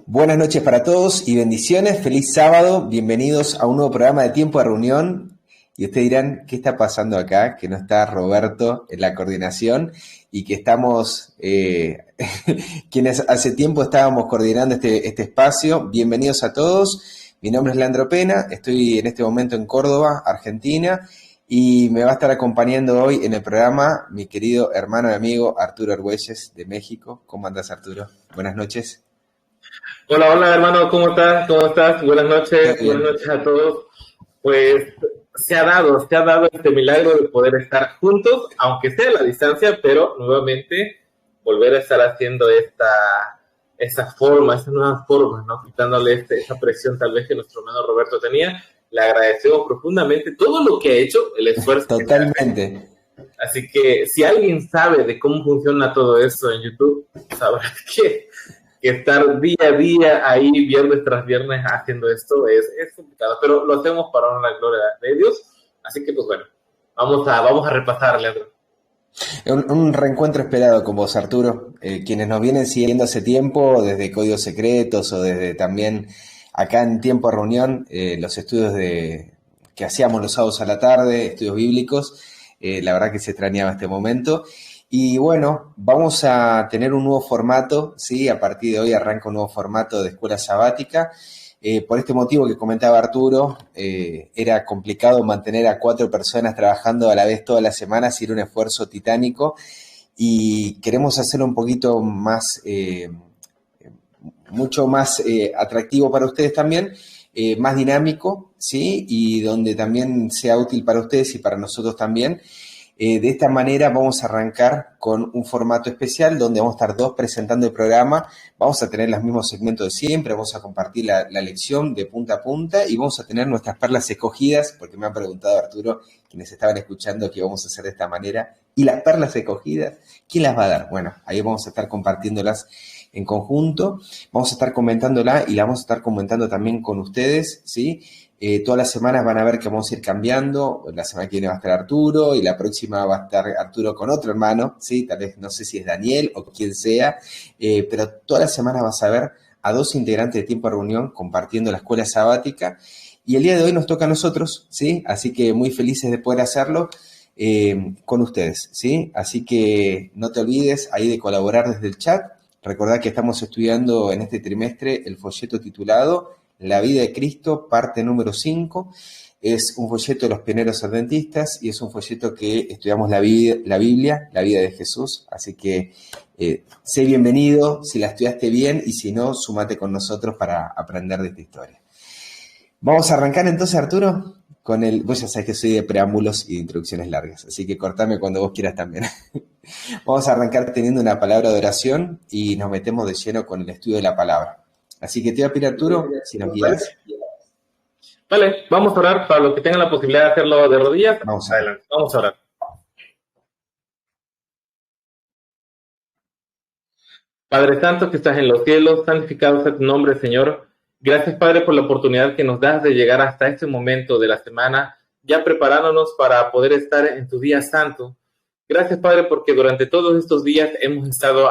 Buenas noches para todos y bendiciones. Feliz sábado. Bienvenidos a un nuevo programa de Tiempo de Reunión. Y ustedes dirán, ¿qué está pasando acá? Que no está Roberto en la coordinación y que estamos, quienes hace tiempo estábamos coordinando este espacio. Bienvenidos a todos. Mi nombre es Leandro Pena. Estoy en este momento en Córdoba, Argentina. Y me va a estar acompañando hoy en el programa mi querido hermano y amigo Arturo Argüelles de México. ¿Cómo andas, Arturo? Buenas noches. Hola, hola hermano, ¿cómo estás? ¿Cómo estás? Todo Buenas bien. noches a todos. Pues se ha dado este milagro de poder estar juntos, aunque sea a la distancia, pero nuevamente volver a estar haciendo esa nueva forma, ¿no? Quitándole esa presión tal vez que nuestro hermano Roberto tenía. Le agradecemos profundamente todo lo que ha hecho, el esfuerzo que se hace. Totalmente. Así que si alguien sabe de cómo funciona todo esto en YouTube, sabrá que estar día a día ahí, viernes tras viernes, haciendo esto es complicado, pero lo hacemos para honrar la gloria de Dios. Así que, pues bueno, vamos a repasar, Leandro. Un reencuentro esperado con vos, Arturo. Quienes nos vienen siguiendo hace tiempo, desde Códigos Secretos o desde también acá en Tiempo de Reunión, los estudios que hacíamos los sábados a la tarde, estudios bíblicos, la verdad que se extrañaba este momento. Y bueno, vamos a tener un nuevo formato, ¿sí? A partir de hoy arranca un nuevo formato de escuela sabática. Por este motivo que comentaba Arturo, era complicado mantener a 4 personas trabajando a la vez todas las semanas, era un esfuerzo titánico y queremos hacerlo un poquito más, mucho más atractivo para ustedes también, más dinámico, ¿sí? Y donde también sea útil para ustedes y para nosotros también. De esta manera vamos a arrancar con un formato especial donde vamos a estar dos presentando el programa, vamos a tener los mismos segmentos de siempre, vamos a compartir la lección de punta a punta y vamos a tener nuestras perlas escogidas, porque me han preguntado, Arturo, quienes estaban escuchando, que vamos a hacer de esta manera. ¿Y las perlas escogidas? ¿Quién las va a dar? Bueno, ahí vamos a estar compartiéndolas en conjunto, vamos a estar comentándola y la vamos a estar comentando también con ustedes, ¿sí? Todas las semanas van a ver que vamos a ir cambiando. La semana que viene va a estar Arturo y la próxima va a estar Arturo con otro hermano, ¿sí? Tal vez no sé si es Daniel o quien sea, pero todas las semanas vas a ver a dos integrantes de Tiempo de Reunión compartiendo la escuela sabática. Y el día de hoy nos toca a nosotros, ¿sí? Así que muy felices de poder hacerlo con ustedes, ¿sí? Así que no te olvides ahí de colaborar desde el chat. Recordad que estamos estudiando en este trimestre el folleto titulado La vida de Cristo, parte número 5. Es un folleto de los pioneros adventistas y es un folleto que estudiamos la Biblia, la vida de Jesús. Así que sé bienvenido si la estudiaste bien y si no, sumate con nosotros para aprender de esta historia. Vamos a arrancar entonces, Arturo, con vos ya sabés que soy de preámbulos y de introducciones largas, así que cortame cuando vos quieras también. Vamos a arrancar teniendo una palabra de oración y nos metemos de lleno con el estudio de la palabra. Así que te voy a pedir, Arturo, si nos ¿Vale? guías. Vale, vamos a orar para los que tengan la posibilidad de hacerlo de rodillas. Vamos a ver. Adelante, vamos a orar. Padre Santo que estás en los cielos, santificado sea tu nombre, Señor. Gracias, Padre, por la oportunidad que nos das de llegar hasta este momento de la semana, ya preparándonos para poder estar en tu día santo. Gracias, Padre, porque durante todos estos días hemos estado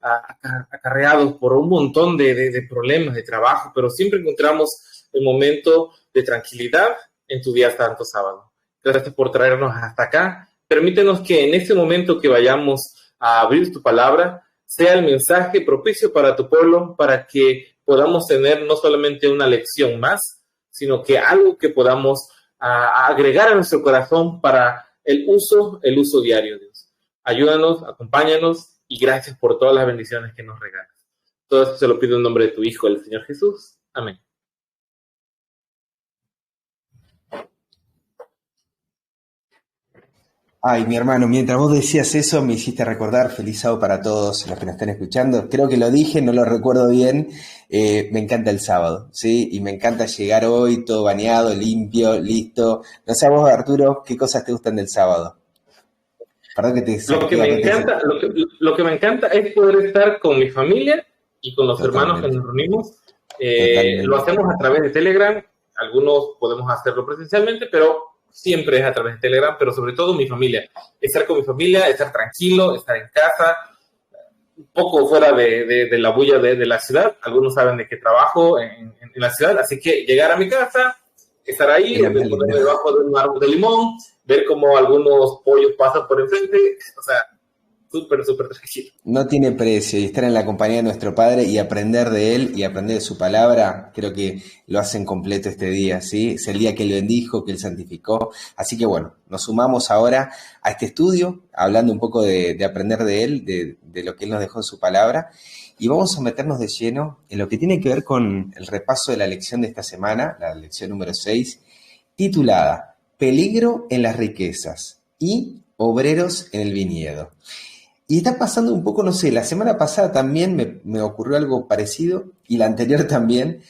acarreados por un montón de problemas de trabajo, pero siempre encontramos el momento de tranquilidad en tu día santo sábado. Gracias por traernos hasta acá. Permítenos que en este momento que vayamos a abrir tu palabra, sea el mensaje propicio para tu pueblo, para que podamos tener no solamente una lección más, sino que algo que podamos agregar a nuestro corazón para el uso diario, Dios. Ayúdanos, acompáñanos y gracias por todas las bendiciones que nos regalas. Todo esto se lo pido en nombre de tu Hijo, el Señor Jesús. Amén. Ay, mi hermano, mientras vos decías eso, me hiciste recordar, feliz sábado para todos los que nos están escuchando. Creo que lo dije, no lo recuerdo bien. Me encanta el sábado, ¿sí? Y me encanta llegar hoy todo bañado, limpio, listo. No sé a vos, Arturo, ¿qué cosas te gustan del sábado? Perdón que te Lo que saqué a me retes. encanta, lo que me encanta es poder estar con mi familia y con los hermanos que Totalmente, nos reunimos. Lo totalmente. hacemos a través de Telegram. Algunos podemos hacerlo presencialmente, pero siempre es a través de Telegram, pero sobre todo mi familia. Estar con mi familia, estar tranquilo, estar en casa, poco fuera de la bulla de la ciudad. Algunos saben de que trabajo en la ciudad, así que llegar a mi casa, estar ahí, ponerme debajo de un árbol de limón, ver cómo algunos pollos pasan por enfrente, o sea, súper, súper tranquilo. No tiene precio, y estar en la compañía de nuestro Padre y aprender de Él y aprender de su palabra, creo que lo hacen completo este día, ¿sí? Es el día que Él bendijo, que Él santificó. Así que bueno, nos sumamos ahora a este estudio, hablando un poco de aprender de Él, de lo que Él nos dejó en su palabra, y vamos a meternos de lleno en lo que tiene que ver con el repaso de la lección de esta semana, la lección número 6, titulada Peligro en las riquezas y obreros en el viñedo. Y está pasando un poco, no sé, la semana pasada también me ocurrió algo parecido, y la anterior también,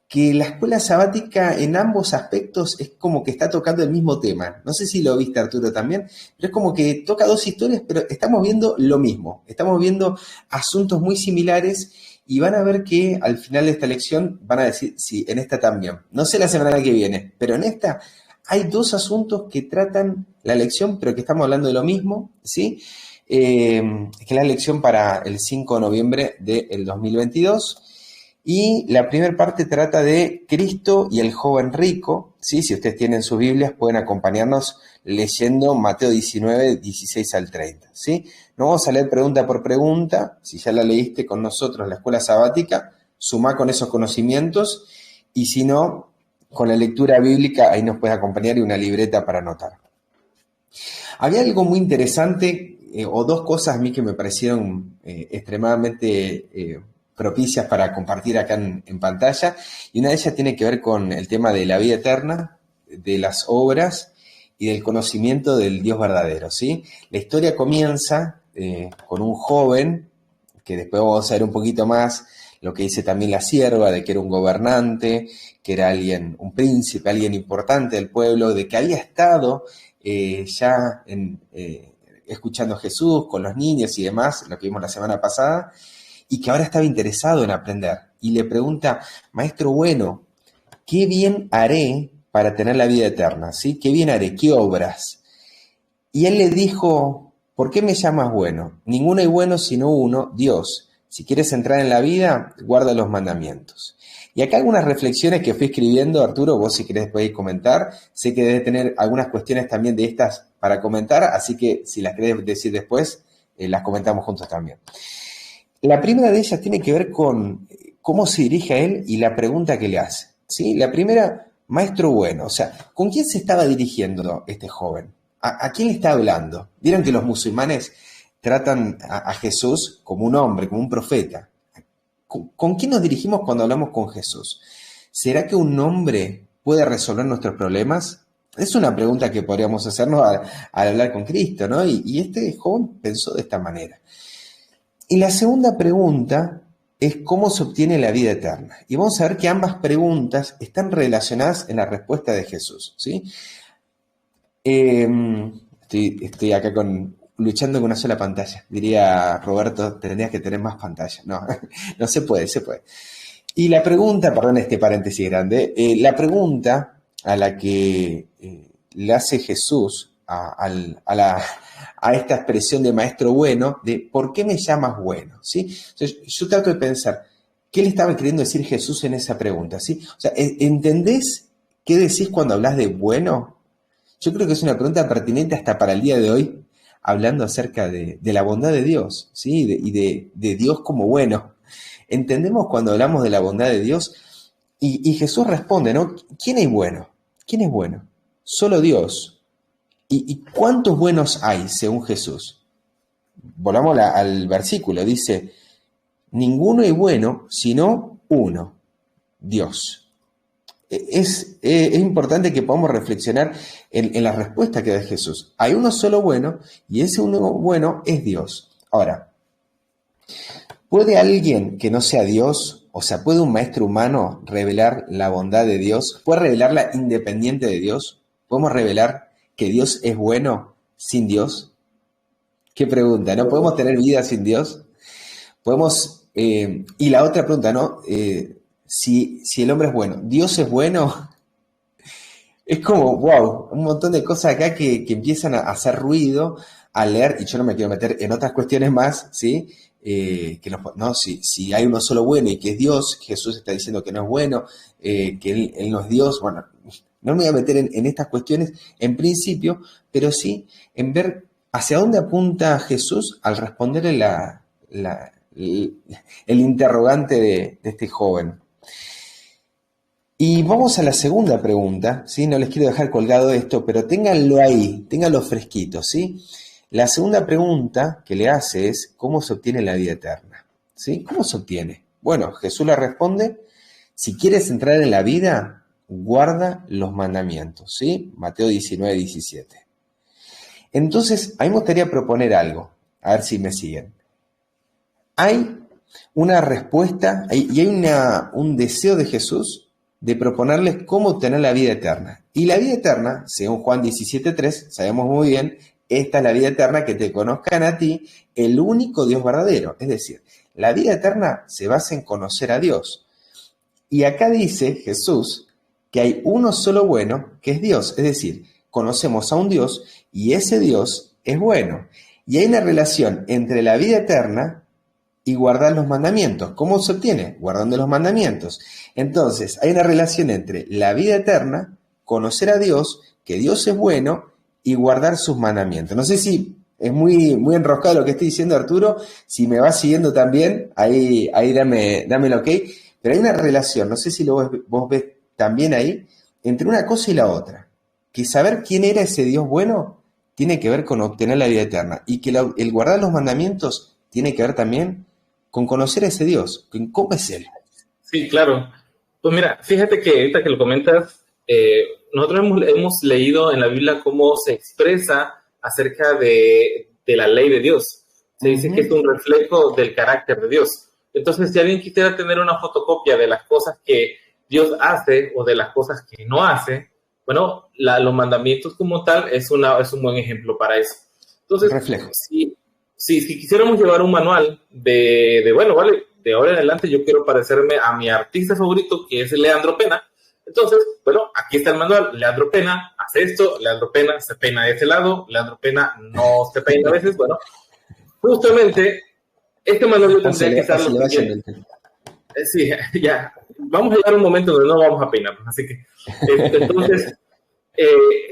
que la escuela sabática en ambos aspectos es como que está tocando el mismo tema. No sé si lo viste, Arturo, también, pero es como que toca dos historias, pero estamos viendo lo mismo. Estamos viendo asuntos muy similares y van a ver que al final de esta lección van a decir, sí, en esta también. No sé la semana que viene, pero en esta hay dos asuntos que tratan la lección, pero que estamos hablando de lo mismo, ¿sí? Que es la lección para el 5 de noviembre del 2022. Y la primera parte trata de Cristo y el joven rico, ¿sí? Si ustedes tienen sus Biblias, pueden acompañarnos leyendo Mateo 19, 16 al 30, ¿sí? No vamos a leer pregunta por pregunta. Si ya la leíste con nosotros la escuela sabática, sumá con esos conocimientos, y si no, con la lectura bíblica ahí nos puedes acompañar y una libreta para anotar. Había algo muy interesante, o dos cosas a mí que me parecieron extremadamente propicias para compartir acá en pantalla, y una de ellas tiene que ver con el tema de la vida eterna, de las obras y del conocimiento del Dios verdadero, ¿sí? La historia comienza con un joven, que después vamos a ver un poquito más lo que dice también la sierva, de que era un gobernante, que era alguien, un príncipe, alguien importante del pueblo, de que había estado ya escuchando a Jesús con los niños y demás, lo que vimos la semana pasada, y que ahora estaba interesado en aprender. Y le pregunta, maestro bueno, ¿qué bien haré para tener la vida eterna? ¿Sí? ¿Qué bien haré? ¿Qué obras? Y él le dijo, ¿por qué me llamas bueno? Ninguno hay bueno sino uno, Dios. Si quieres entrar en la vida, guarda los mandamientos. Y acá algunas reflexiones que fui escribiendo, Arturo, vos si querés podéis comentar. Sé que debe tener algunas cuestiones también de estas para comentar, así que si las querés decir después, las comentamos juntos también. La primera de ellas tiene que ver con cómo se dirige a él y la pregunta que le hace, ¿sí? La primera, maestro bueno, o sea, ¿con quién se estaba dirigiendo este joven? ¿A quién le está hablando? Vieron que los musulmanes tratan a Jesús como un hombre, como un profeta. ¿Con quién nos dirigimos cuando hablamos con Jesús? ¿Será que un hombre puede resolver nuestros problemas? Es una pregunta que podríamos hacernos al hablar con Cristo, ¿no? Y este joven pensó de esta manera. Y la segunda pregunta es cómo se obtiene la vida eterna. Y vamos a ver que ambas preguntas están relacionadas en la respuesta de Jesús, ¿sí? Estoy acá luchando con una sola pantalla. Diría Roberto, tendrías que tener más pantallas. No, no se puede, se puede. Y la pregunta, perdón este paréntesis grande, la pregunta a la que le hace Jesús a esta expresión de maestro bueno, de ¿por qué me llamas bueno? ¿Sí? Entonces, yo trato de pensar, ¿qué le estaba queriendo decir Jesús en esa pregunta? ¿Sí? O sea, ¿entendés qué decís cuando hablas de bueno? Yo creo que es una pregunta pertinente hasta para el día de hoy, hablando acerca de la bondad de Dios, ¿sí? Y de Dios como bueno. ¿Entendemos cuando hablamos de la bondad de Dios? Y Jesús responde, ¿no? ¿Quién es bueno? ¿Quién es bueno? Solo Dios. ¿Y cuántos buenos hay según Jesús? Volvamos al versículo, dice, ninguno es bueno sino uno, Dios. Es importante que podamos reflexionar en la respuesta que da Jesús. Hay uno solo bueno y ese uno bueno es Dios. Ahora, ¿puede alguien que no sea Dios, o sea, puede un maestro humano revelar la bondad de Dios? ¿Puede revelarla independiente de Dios? ¿Podemos revelar que Dios es bueno sin Dios? ¿Qué pregunta? ¿No podemos tener vida sin Dios? Podemos, y la otra pregunta, ¿no? Si el hombre es bueno, ¿Dios es bueno? Es como, wow, un montón de cosas acá que empiezan a hacer ruido al leer, y yo no me quiero meter en otras cuestiones más, ¿sí? no, si hay uno solo bueno y que es Dios, Jesús está diciendo que no es bueno, que él no es Dios. Bueno, no me voy a meter en estas cuestiones en principio, pero sí en ver hacia dónde apunta Jesús al responderle el interrogante de este joven. Y vamos a la segunda pregunta, ¿sí? No les quiero dejar colgado esto, pero ténganlo ahí, ténganlo fresquito, ¿sí? La segunda pregunta que le hace es, ¿cómo se obtiene la vida eterna? ¿Sí? ¿Cómo se obtiene? Bueno, Jesús le responde, si quieres entrar en la vida, guarda los mandamientos, ¿sí? Mateo 19, 17. Entonces, a mí me gustaría proponer algo, a ver si me siguen. Hay una respuesta y hay un deseo de Jesús de proponerles cómo obtener la vida eterna. Y la vida eterna, según Juan 17:3, sabemos muy bien, esta es la vida eterna, que te conozcan a ti, el único Dios verdadero. Es decir, la vida eterna se basa en conocer a Dios. Y acá dice Jesús que hay uno solo bueno, que es Dios. Es decir, conocemos a un Dios y ese Dios es bueno. Y hay una relación entre la vida eterna y guardar los mandamientos. ¿Cómo se obtiene? Guardando los mandamientos. Entonces, hay una relación entre la vida eterna, conocer a Dios, que Dios es bueno, y guardar sus mandamientos. No sé si es muy, muy enroscado lo que estoy diciendo, Arturo. Si me vas siguiendo también, ahí dame el ok. Pero hay una relación, no sé si vos ves también ahí, entre una cosa y la otra. Que saber quién era ese Dios bueno tiene que ver con obtener la vida eterna. Y que el guardar los mandamientos tiene que ver también con conocer a ese Dios, con cómo es Él. Sí, claro. Pues mira, fíjate que ahorita que lo comentas, nosotros hemos leído en la Biblia cómo se expresa acerca de la ley de Dios. Se dice que es un reflejo del carácter de Dios. Entonces, si alguien quisiera tener una fotocopia de las cosas que Dios hace o de las cosas que no hace, bueno, los mandamientos como tal es un buen ejemplo para eso. Entonces, reflejo. Si quisiéramos llevar un manual bueno, vale, de ahora en adelante yo quiero parecerme a mi artista favorito, que es Leandro Pena. Entonces, bueno, aquí está el manual. Leandro Pena hace esto, Leandro Pena se peina de ese lado, Leandro Pena no se peina a veces. Bueno, justamente este manual yo tendría que estar lo siguiente. Sí, ya, vamos a llegar a un momento donde no vamos a peinarnos, así que, entonces,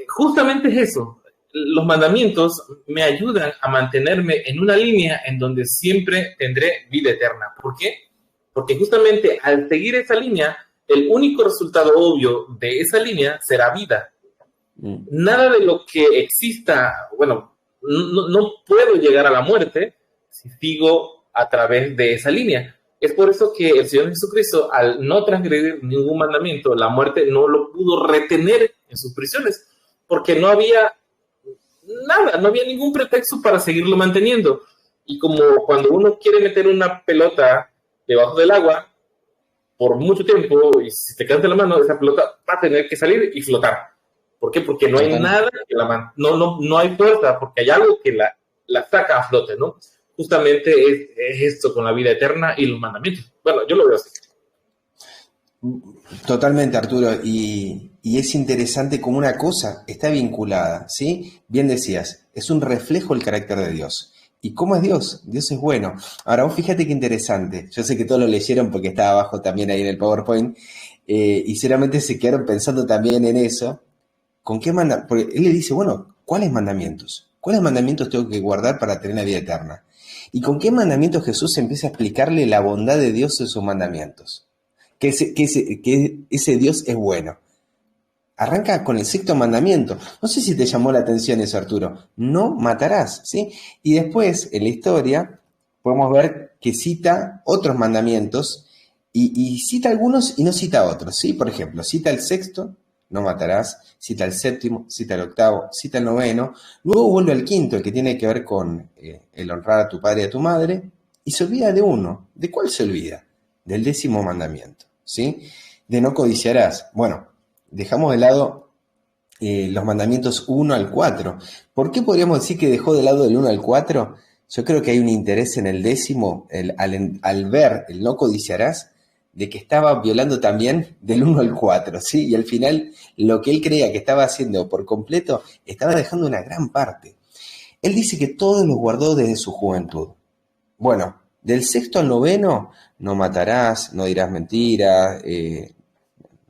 justamente es eso. Los mandamientos me ayudan a mantenerme en una línea en donde siempre tendré vida eterna. ¿Por qué? Porque justamente al seguir esa línea, el único resultado obvio de esa línea será vida. Nada de lo que exista, bueno, no puedo llegar a la muerte si sigo a través de esa línea. Es por eso que el Señor Jesucristo, al no transgredir ningún mandamiento, la muerte no lo pudo retener en sus prisiones, porque no había nada, no había ningún pretexto para seguirlo manteniendo. Y como cuando uno quiere meter una pelota debajo del agua por mucho tiempo y si te quedas de la mano, esa pelota va a tener que salir y flotar. ¿Por qué? Porque no hay nada que no hay fuerza, porque hay algo que la saca a flote, ¿no? Justamente es esto con la vida eterna y los mandamientos. Bueno, yo lo veo así. Totalmente, Arturo, y es interesante como una cosa está vinculada, ¿sí? Bien decías, es un reflejo del carácter de Dios. ¿Y cómo es Dios? Dios es bueno. Ahora, vos fíjate qué interesante. Yo sé que todos lo leyeron porque estaba abajo también ahí en el PowerPoint, y seguramente se quedaron pensando también en eso. ¿Con qué manda? Porque él le dice, bueno, ¿cuáles mandamientos? ¿Cuáles mandamientos tengo que guardar para tener la vida eterna? ¿Y con qué mandamientos Jesús empieza a explicarle la bondad de Dios en sus mandamientos? Que ese Dios es bueno. Arranca con el sexto mandamiento. No sé si te llamó la atención eso, Arturo. No matarás, ¿sí? Y después, en la historia, podemos ver que cita otros mandamientos y cita algunos y no cita otros, ¿sí? Por ejemplo, cita el sexto, no matarás, cita el séptimo, cita el octavo, cita el noveno, luego vuelve al quinto, el que tiene que ver con el honrar a tu padre y a tu madre, y se olvida de uno. ¿De cuál se olvida? Del 10º mandamiento, ¿sí? De no codiciarás. Bueno, dejamos de lado los mandamientos 1 al 4. ¿Por qué podríamos decir que dejó de lado del 1 al 4? Yo creo que hay un interés en el 10º, al ver el no codiciarás, de que estaba violando también del 1 al 4, ¿sí? Y al final, lo que él creía que estaba haciendo por completo, estaba dejando una gran parte. Él dice que todos los guardó desde su juventud. Bueno, Del sexto al noveno, no matarás, no dirás mentiras,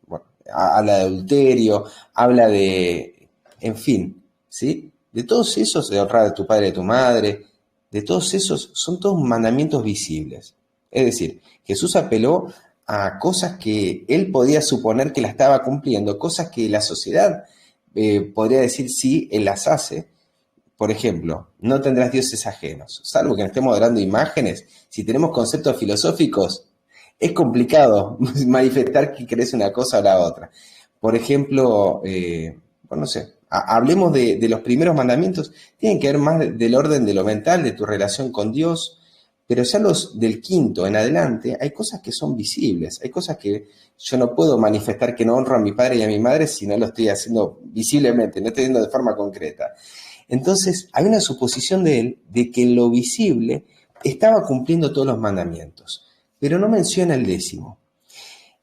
bueno, habla de adulterio, habla de, en fin, ¿sí? De todos esos, de honrar a tu padre y a tu madre, de todos esos, son todos mandamientos visibles. Es decir, Jesús apeló a cosas que él podía suponer que la estaba cumpliendo, cosas que la sociedad podría decir sí, él las hace. Por ejemplo, no tendrás dioses ajenos, salvo que no estemos adorando imágenes. Si tenemos conceptos filosóficos, es complicado manifestar que crees una cosa o la otra. Por ejemplo, bueno, no sé, hablemos de los primeros mandamientos, tienen que ver más del orden de lo mental, de tu relación con Dios, pero ya los del quinto en adelante, hay cosas que son visibles, hay cosas que yo no puedo manifestar que no honro a mi padre y a mi madre si no lo estoy haciendo visiblemente, no estoy haciendo de forma concreta. Entonces, hay una suposición de él de que en lo visible estaba cumpliendo todos los mandamientos, pero no menciona el décimo.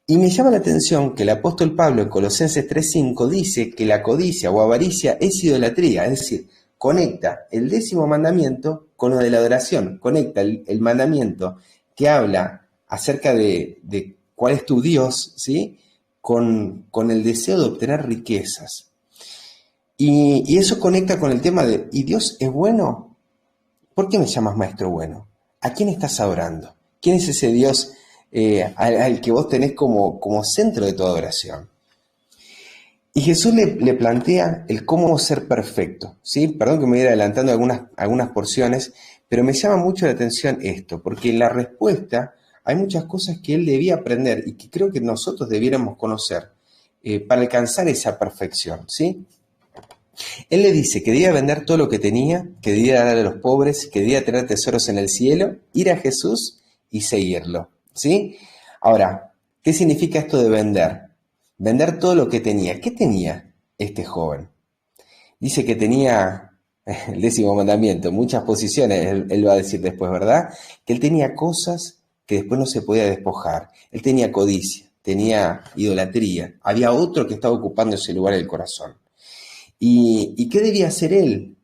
Y me llama la atención que el apóstol Pablo en Colosenses 3:5 dice que la codicia o avaricia es idolatría, es decir, conecta el décimo mandamiento con lo de la adoración, conecta el mandamiento que habla acerca de cuál es tu Dios, ¿sí? Con el deseo de obtener riquezas. Y eso conecta con el tema de, ¿y Dios es bueno? ¿Por qué me llamas maestro bueno? ¿A quién estás adorando? ¿Quién es ese Dios al que vos tenés como centro de tu adoración? Y Jesús le plantea el cómo ser perfecto, ¿sí? Perdón que me voy adelantando algunas porciones, pero me llama mucho la atención esto, porque en la respuesta hay muchas cosas que él debía aprender y que creo que nosotros debiéramos conocer para alcanzar esa perfección, ¿sí? Él le dice que debía vender todo lo que tenía, que debía dar a los pobres, que debía tener tesoros en el cielo, ir a Jesús y seguirlo, ¿sí? Ahora, ¿qué significa esto de vender? Vender todo lo que tenía. ¿Qué tenía este joven? Dice que tenía el décimo mandamiento, muchas posiciones, él va a decir después, ¿verdad? Que él tenía cosas que después no se podía despojar. Él tenía codicia, tenía idolatría. Había otro que estaba ocupando ese lugar en el corazón. ¿Y qué debía hacer él?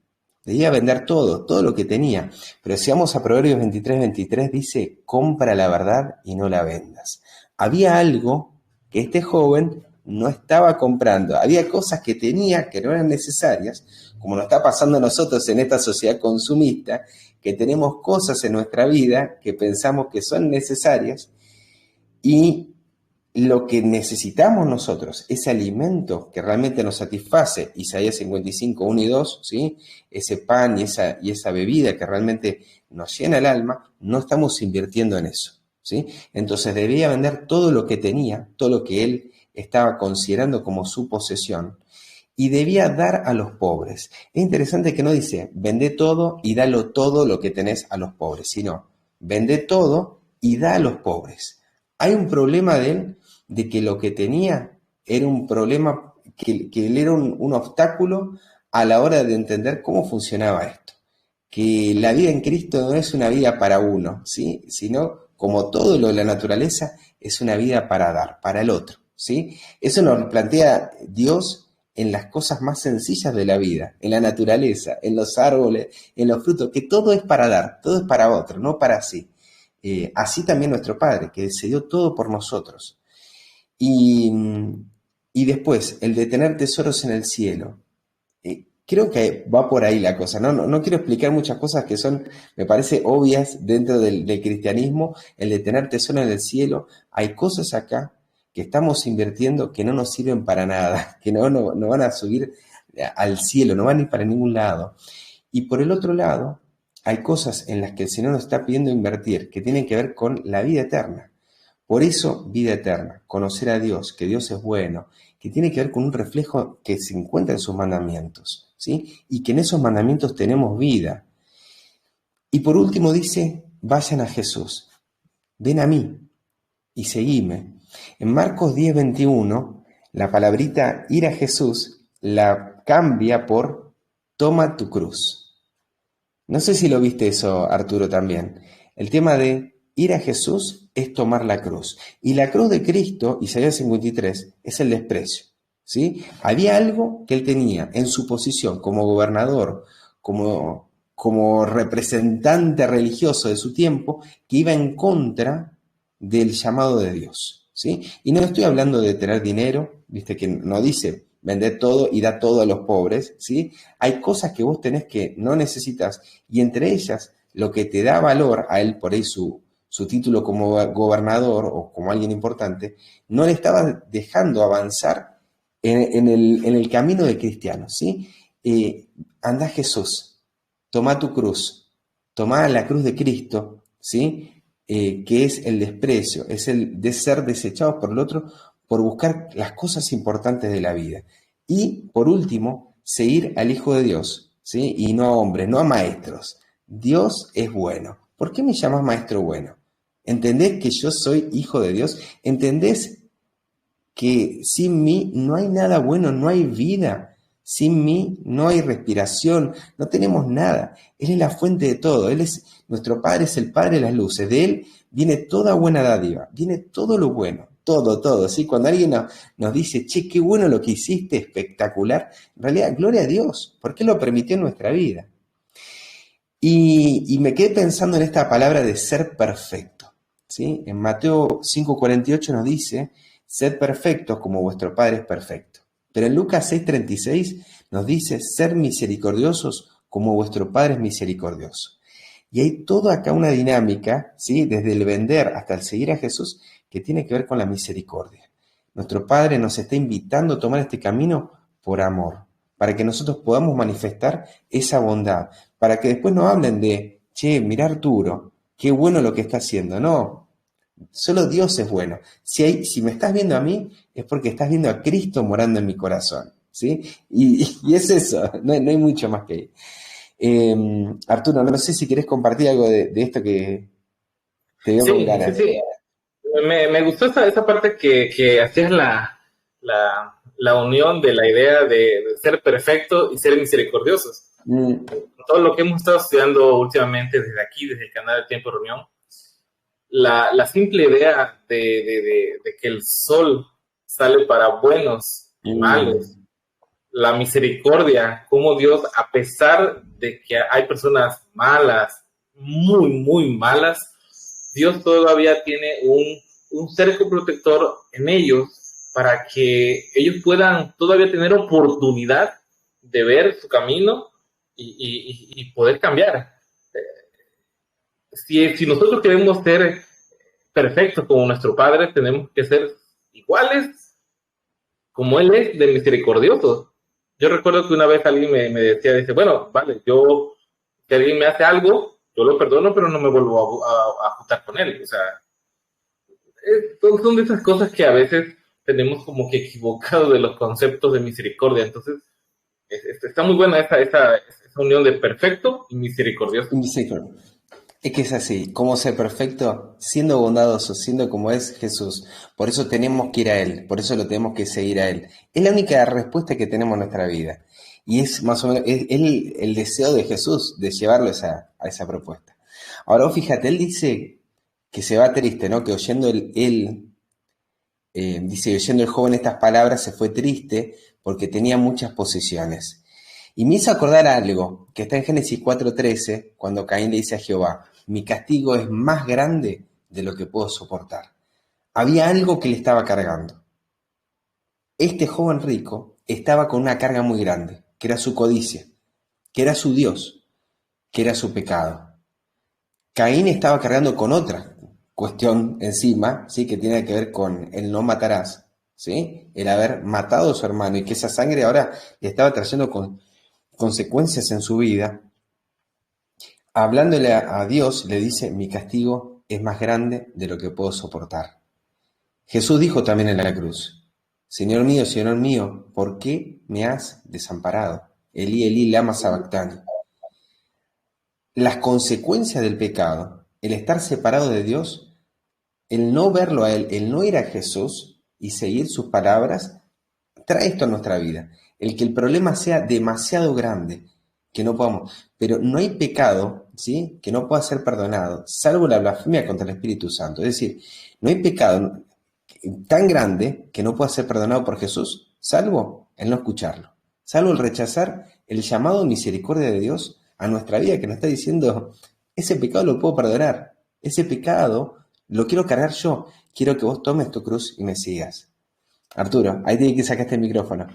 Debía vender todo lo que tenía. Pero si vamos a Proverbios 23:23, dice, compra la verdad y no la vendas. Había algo que este joven no estaba comprando. Había cosas que tenía que no eran necesarias, como nos está pasando a nosotros en esta sociedad consumista, que tenemos cosas en nuestra vida que pensamos que son necesarias y lo que necesitamos nosotros, ese alimento que realmente nos satisface, Isaías 55, 1 y 2, ¿sí? Ese pan y esa bebida que realmente nos llena el alma, no estamos invirtiendo en eso, ¿sí? Entonces debía vender todo lo que tenía, todo lo que él estaba considerando como su posesión, y debía dar a los pobres. Es interesante que no dice, vende todo y dalo todo lo que tenés a los pobres, sino, vende todo y da a los pobres. Hay un problema de él, de que lo que tenía era un problema, que él era un obstáculo a la hora de entender cómo funcionaba esto. Que la vida en Cristo no es una vida para uno, ¿sí? Sino, como todo lo de la naturaleza, es una vida para dar, para el otro, ¿sí? Eso nos plantea Dios en las cosas más sencillas de la vida, en la naturaleza, en los árboles, en los frutos, que todo es para dar, todo es para otro, no para sí. Así también nuestro Padre, que se dio todo por nosotros. Y después, el de tener tesoros en el cielo. Creo que va por ahí la cosa. No quiero explicar muchas cosas que son, me parece, obvias dentro del cristianismo. El de tener tesoro en el cielo. Hay cosas acá que estamos invirtiendo que no nos sirven para nada, que no van a subir al cielo, no van a ir para ningún lado. Y por el otro lado, hay cosas en las que el Señor nos está pidiendo invertir, que tienen que ver con la vida eterna. Por eso, vida eterna, conocer a Dios, que Dios es bueno, que tiene que ver con un reflejo que se encuentra en sus mandamientos, ¿sí? Y que en esos mandamientos tenemos vida. Y por último dice, vayan a Jesús, ven a mí y seguime. En Marcos 10:21, la palabrita ir a Jesús la cambia por toma tu cruz. No sé si lo viste eso, Arturo, también. El tema de ir a Jesús es tomar la cruz. Y la cruz de Cristo, Isaías 53, es el desprecio, ¿sí? Había algo que él tenía en su posición como gobernador, como como representante religioso de su tiempo que iba en contra del llamado de Dios, ¿sí? Y no estoy hablando de tener dinero, viste que no dice vender todo y da todo a los pobres, ¿sí? Hay cosas que vos tenés que no necesitas y entre ellas lo que te da valor a él, por ahí su título como gobernador o como alguien importante, no le estaba dejando avanzar en el camino de cristiano, ¿sí? Anda Jesús, toma tu cruz, toma la cruz de Cristo, ¿sí? Que es el desprecio, es el de ser desechados por el otro por buscar las cosas importantes de la vida. Y, por último, seguir al Hijo de Dios, ¿sí? Y no a hombres, no a maestros. Dios es bueno. ¿Por qué me llamas maestro bueno? ¿Entendés que yo soy hijo de Dios? ¿Entendés que sin mí no hay nada bueno, no hay vida? Sin mí no hay respiración, no tenemos nada. Él es la fuente de todo. Nuestro Padre es el Padre de las luces. De Él viene toda buena dádiva, viene todo lo bueno, todo. ¿Sí? Cuando alguien nos dice, che, qué bueno lo que hiciste, espectacular, en realidad, gloria a Dios, porque Él lo permitió en nuestra vida. Y me quedé pensando en esta palabra de ser perfecto, ¿sí? En Mateo 5:48 nos dice, sed perfectos como vuestro Padre es perfecto. Pero en Lucas 6:36 nos dice, ser misericordiosos como vuestro Padre es misericordioso. Y hay toda acá una dinámica, ¿sí? Desde el vender hasta el seguir a Jesús, que tiene que ver con la misericordia. Nuestro Padre nos está invitando a tomar este camino por amor, para que nosotros podamos manifestar esa bondad, para que después no hablen de, che, mirá Arturo, qué bueno lo que está haciendo. No, solo Dios es bueno. Si me estás viendo a mí, es porque estás viendo a Cristo morando en mi corazón, ¿sí? Y es eso, no hay mucho más que... Arturo, no sé si querés compartir algo de esto que te veo con ganas. Sí. Me gustó esa parte que hacías la unión de la idea de ser perfecto y ser misericordiosos. Todo lo que hemos estado estudiando últimamente desde aquí, desde el canal de Tiempo de Reunión, la simple idea de que el sol sale para buenos y malos, la misericordia, como Dios, a pesar de que hay personas malas, muy malas, Dios todavía tiene un cerco protector en ellos para que ellos puedan todavía tener oportunidad de ver su camino y poder cambiar. Si nosotros queremos ser perfectos como nuestro Padre, tenemos que ser iguales como Él es de misericordioso. Yo recuerdo que una vez alguien me decía, dice, bueno, vale, si alguien me hace algo, yo lo perdono, pero no me vuelvo a juntar con él. O sea, son de esas cosas que a veces tenemos como que equivocado de los conceptos de misericordia. Entonces, está muy buena esa unión de perfecto y misericordioso. Es que es así, ¿cómo ser perfecto? Siendo bondadoso, siendo como es Jesús. Por eso tenemos que ir a Él, por eso lo tenemos que seguir a Él. Es la única respuesta que tenemos en nuestra vida. Y es más o menos es el deseo de Jesús de llevarlo a esa propuesta. Ahora, fíjate, Él dice que se va triste, ¿no? Que oyendo dice, oyendo el joven estas palabras se fue triste porque tenía muchas posesiones. Y me hizo acordar algo que está en Génesis 4:13, cuando Caín le dice a Jehová, mi castigo es más grande de lo que puedo soportar. Había algo que le estaba cargando. Este joven rico estaba con una carga muy grande, que era su codicia, que era su Dios, que era su pecado. Caín estaba cargando con otra cuestión encima, ¿sí? Que tiene que ver con el no matarás, ¿sí? El haber matado a su hermano y que esa sangre ahora le estaba trayendo consecuencias en su vida. Hablándole a Dios, le dice, mi castigo es más grande de lo que puedo soportar. Jesús dijo también en la cruz, Señor mío, ¿por qué me has desamparado? Elí, Elí, lama sabactani. Las consecuencias del pecado, el estar separado de Dios, el no verlo a Él, el no ir a Jesús y seguir sus palabras, trae esto a nuestra vida. El que el problema sea demasiado grande, que no podamos. Pero no hay pecado, ¿sí?, que no pueda ser perdonado, salvo la blasfemia contra el Espíritu Santo. Es decir, no hay pecado tan grande que no pueda ser perdonado por Jesús, salvo el no escucharlo, salvo el rechazar el llamado de misericordia de Dios a nuestra vida que nos está diciendo, ese pecado lo puedo perdonar, ese pecado lo quiero cargar yo, quiero que vos tomes tu cruz y me sigas. Arturo, ahí tiene que sacaste el micrófono.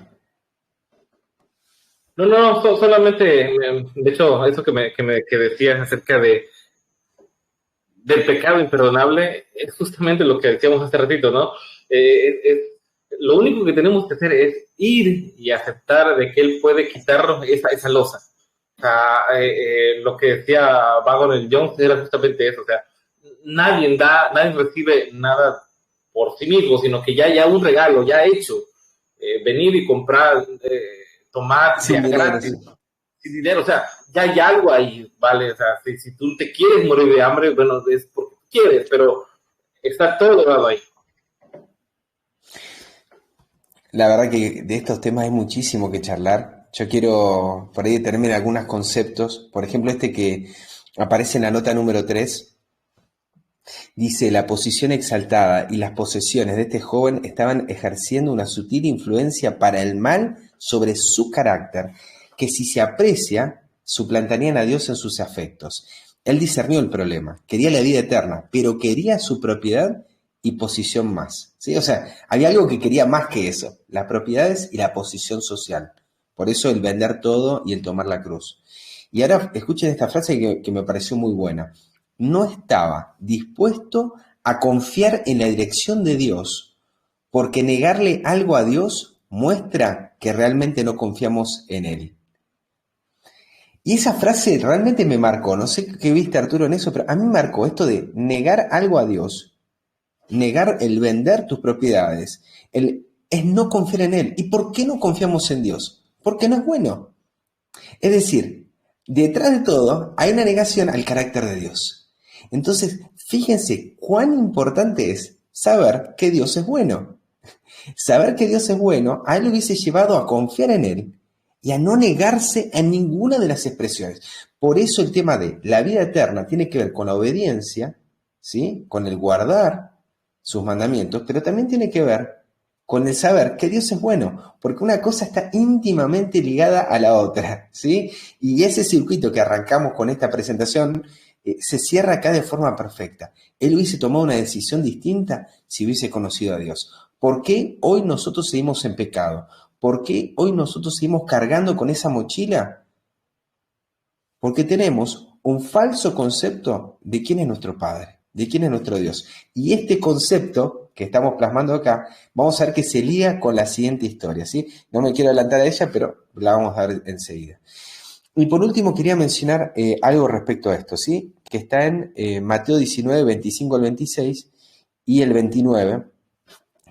No, solamente, de hecho, eso que decías acerca del pecado imperdonable es justamente lo que decíamos hace ratito, ¿no? Lo único que tenemos que hacer es ir y aceptar de que Él puede quitarnos esa losa. O sea, lo que decía Wagner Jones era justamente eso, o sea, nadie recibe nada por sí mismo, sino que ya un regalo, ya hecho. Venir y comprar tomate Sin dinero, gratis, sí. sin dinero, o sea, ya hay algo ahí, ¿vale? O sea, si tú te quieres morir de hambre, bueno, es porque quieres, pero está todo dado ahí. La verdad que de estos temas hay muchísimo que charlar. Yo quiero por ahí detenerme en algunos conceptos. Por ejemplo, este que aparece en la nota número 3. Dice, la posición exaltada y las posesiones de este joven estaban ejerciendo una sutil influencia para el mal sobre su carácter, que si se aprecia, suplantarían a Dios en sus afectos. Él discernió el problema, quería la vida eterna, pero quería su propiedad y posición más. ¿Sí? O sea, había algo que quería más que eso, las propiedades y la posición social. Por eso el vender todo y el tomar la cruz. Y ahora escuchen esta frase que me pareció muy buena. No estaba dispuesto a confiar en la dirección de Dios, porque negarle algo a Dios muestra que realmente no confiamos en Él. Y esa frase realmente me marcó, no sé qué viste Arturo en eso, pero a mí me marcó esto de negar algo a Dios, negar el vender tus propiedades, es no confiar en Él. ¿Y por qué no confiamos en Dios? Porque no es bueno. Es decir, detrás de todo hay una negación al carácter de Dios. Entonces, fíjense cuán importante es saber que Dios es bueno. Saber que Dios es bueno a él le hubiese llevado a confiar en Él y a no negarse a ninguna de las expresiones. Por eso el tema de la vida eterna tiene que ver con la obediencia, ¿sí? Con el guardar sus mandamientos, pero también tiene que ver con el saber que Dios es bueno, porque una cosa está íntimamente ligada a la otra, ¿sí? Y ese circuito que arrancamos con esta presentación se cierra acá de forma perfecta. Él hubiese tomado una decisión distinta si hubiese conocido a Dios. ¿Por qué hoy nosotros seguimos en pecado? ¿Por qué hoy nosotros seguimos cargando con esa mochila? Porque tenemos un falso concepto de quién es nuestro Padre, de quién es nuestro Dios. Y este concepto que estamos plasmando acá, vamos a ver que se liga con la siguiente historia, ¿sí? No me quiero adelantar a ella, pero la vamos a ver enseguida. Y por último quería mencionar algo respecto a esto, ¿sí? Que está en Mateo 19, 25 al 26 y el 29,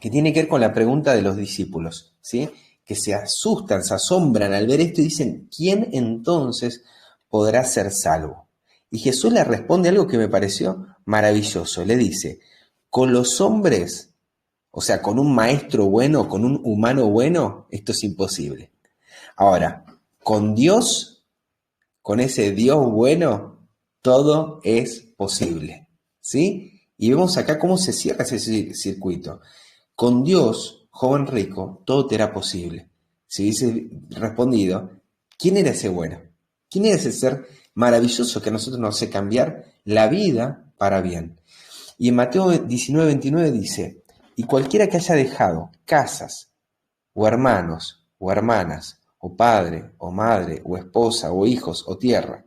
que tiene que ver con la pregunta de los discípulos, ¿sí? Que se asustan, se asombran al ver esto y dicen, ¿quién entonces podrá ser salvo? Y Jesús le responde algo que me pareció maravilloso. Le dice, con los hombres, o sea, con un maestro bueno, con un humano bueno, esto es imposible. Ahora, con Dios, con ese Dios bueno, todo es posible, ¿sí? Y vemos acá cómo se cierra ese circuito. Con Dios, joven rico, todo te era posible. Si hubiese respondido, ¿quién era ese bueno? ¿Quién era ese ser maravilloso que a nosotros nos hace cambiar la vida para bien? Y en Mateo 19, 29 dice, y cualquiera que haya dejado casas, o hermanos, o hermanas, o padre, o madre, o esposa, o hijos, o tierra,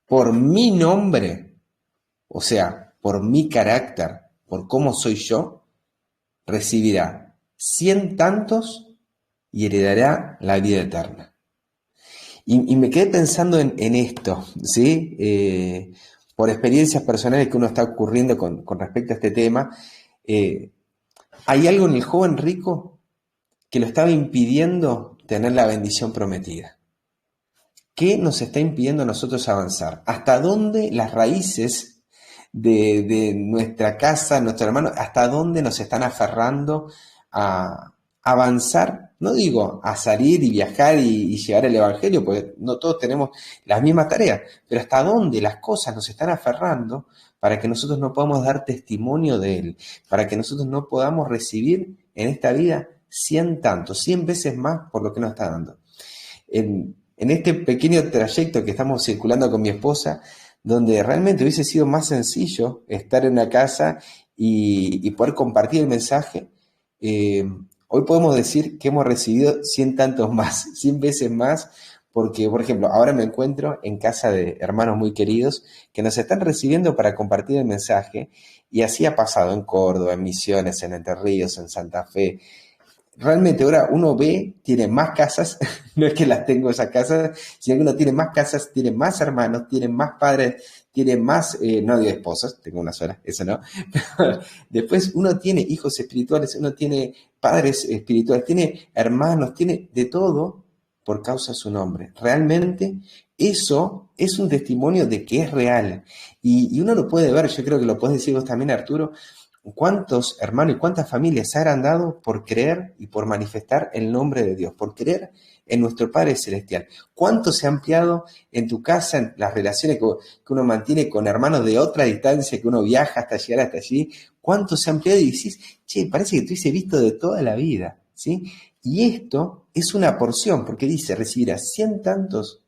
por mi nombre, o sea, por mi carácter, por cómo soy yo, recibirá 100 tantos y heredará la vida eterna. Y me quedé pensando en esto, ¿sí? Por experiencias personales que uno está ocurriendo con respecto a este tema, hay algo en el joven rico que lo estaba impidiendo tener la bendición prometida. ¿Qué nos está impidiendo a nosotros avanzar? ¿Hasta dónde las raíces de nuestra casa, nuestro hermano, hasta dónde nos están aferrando a avanzar? No digo a salir y viajar y llevar el evangelio, porque no todos tenemos las mismas tareas, pero hasta dónde las cosas nos están aferrando para que nosotros no podamos dar testimonio de él, para que nosotros no podamos recibir en esta vida 100 tantos, 100 veces más por lo que nos está dando. en este pequeño trayecto que estamos circulando con mi esposa, donde realmente hubiese sido más sencillo estar en una casa y poder compartir el mensaje, eh, hoy podemos decir que hemos recibido 100 tantos más, 100 veces más, porque, por ejemplo, ahora me encuentro en casa de hermanos muy queridos que nos están recibiendo para compartir el mensaje, y así ha pasado en Córdoba, en Misiones, en Entre Ríos, en Santa Fe. Realmente ahora uno ve, tiene más casas, no es que las tengo esas casas, sino que uno tiene más casas, tiene más hermanos, tiene más padres, tiene más, no digo esposas, tengo una sola, eso no. Después uno tiene hijos espirituales, uno tiene padres espirituales, tiene hermanos, tiene de todo por causa de su nombre. Realmente eso es un testimonio de que es real. Y uno lo puede ver, yo creo que lo puedes decir vos también, Arturo. ¿Cuántos hermanos y cuántas familias se habrán dado por creer y por manifestar el nombre de Dios, por creer en nuestro Padre Celestial? ¿Cuánto se ha ampliado en tu casa, en las relaciones que uno mantiene con hermanos de otra distancia, que uno viaja hasta llegar hasta allí? ¿Cuánto se ha ampliado? Y decís, che, parece que te hubiese visto de toda la vida, ¿sí? Y esto es una porción, porque dice, recibirá 100 tantos,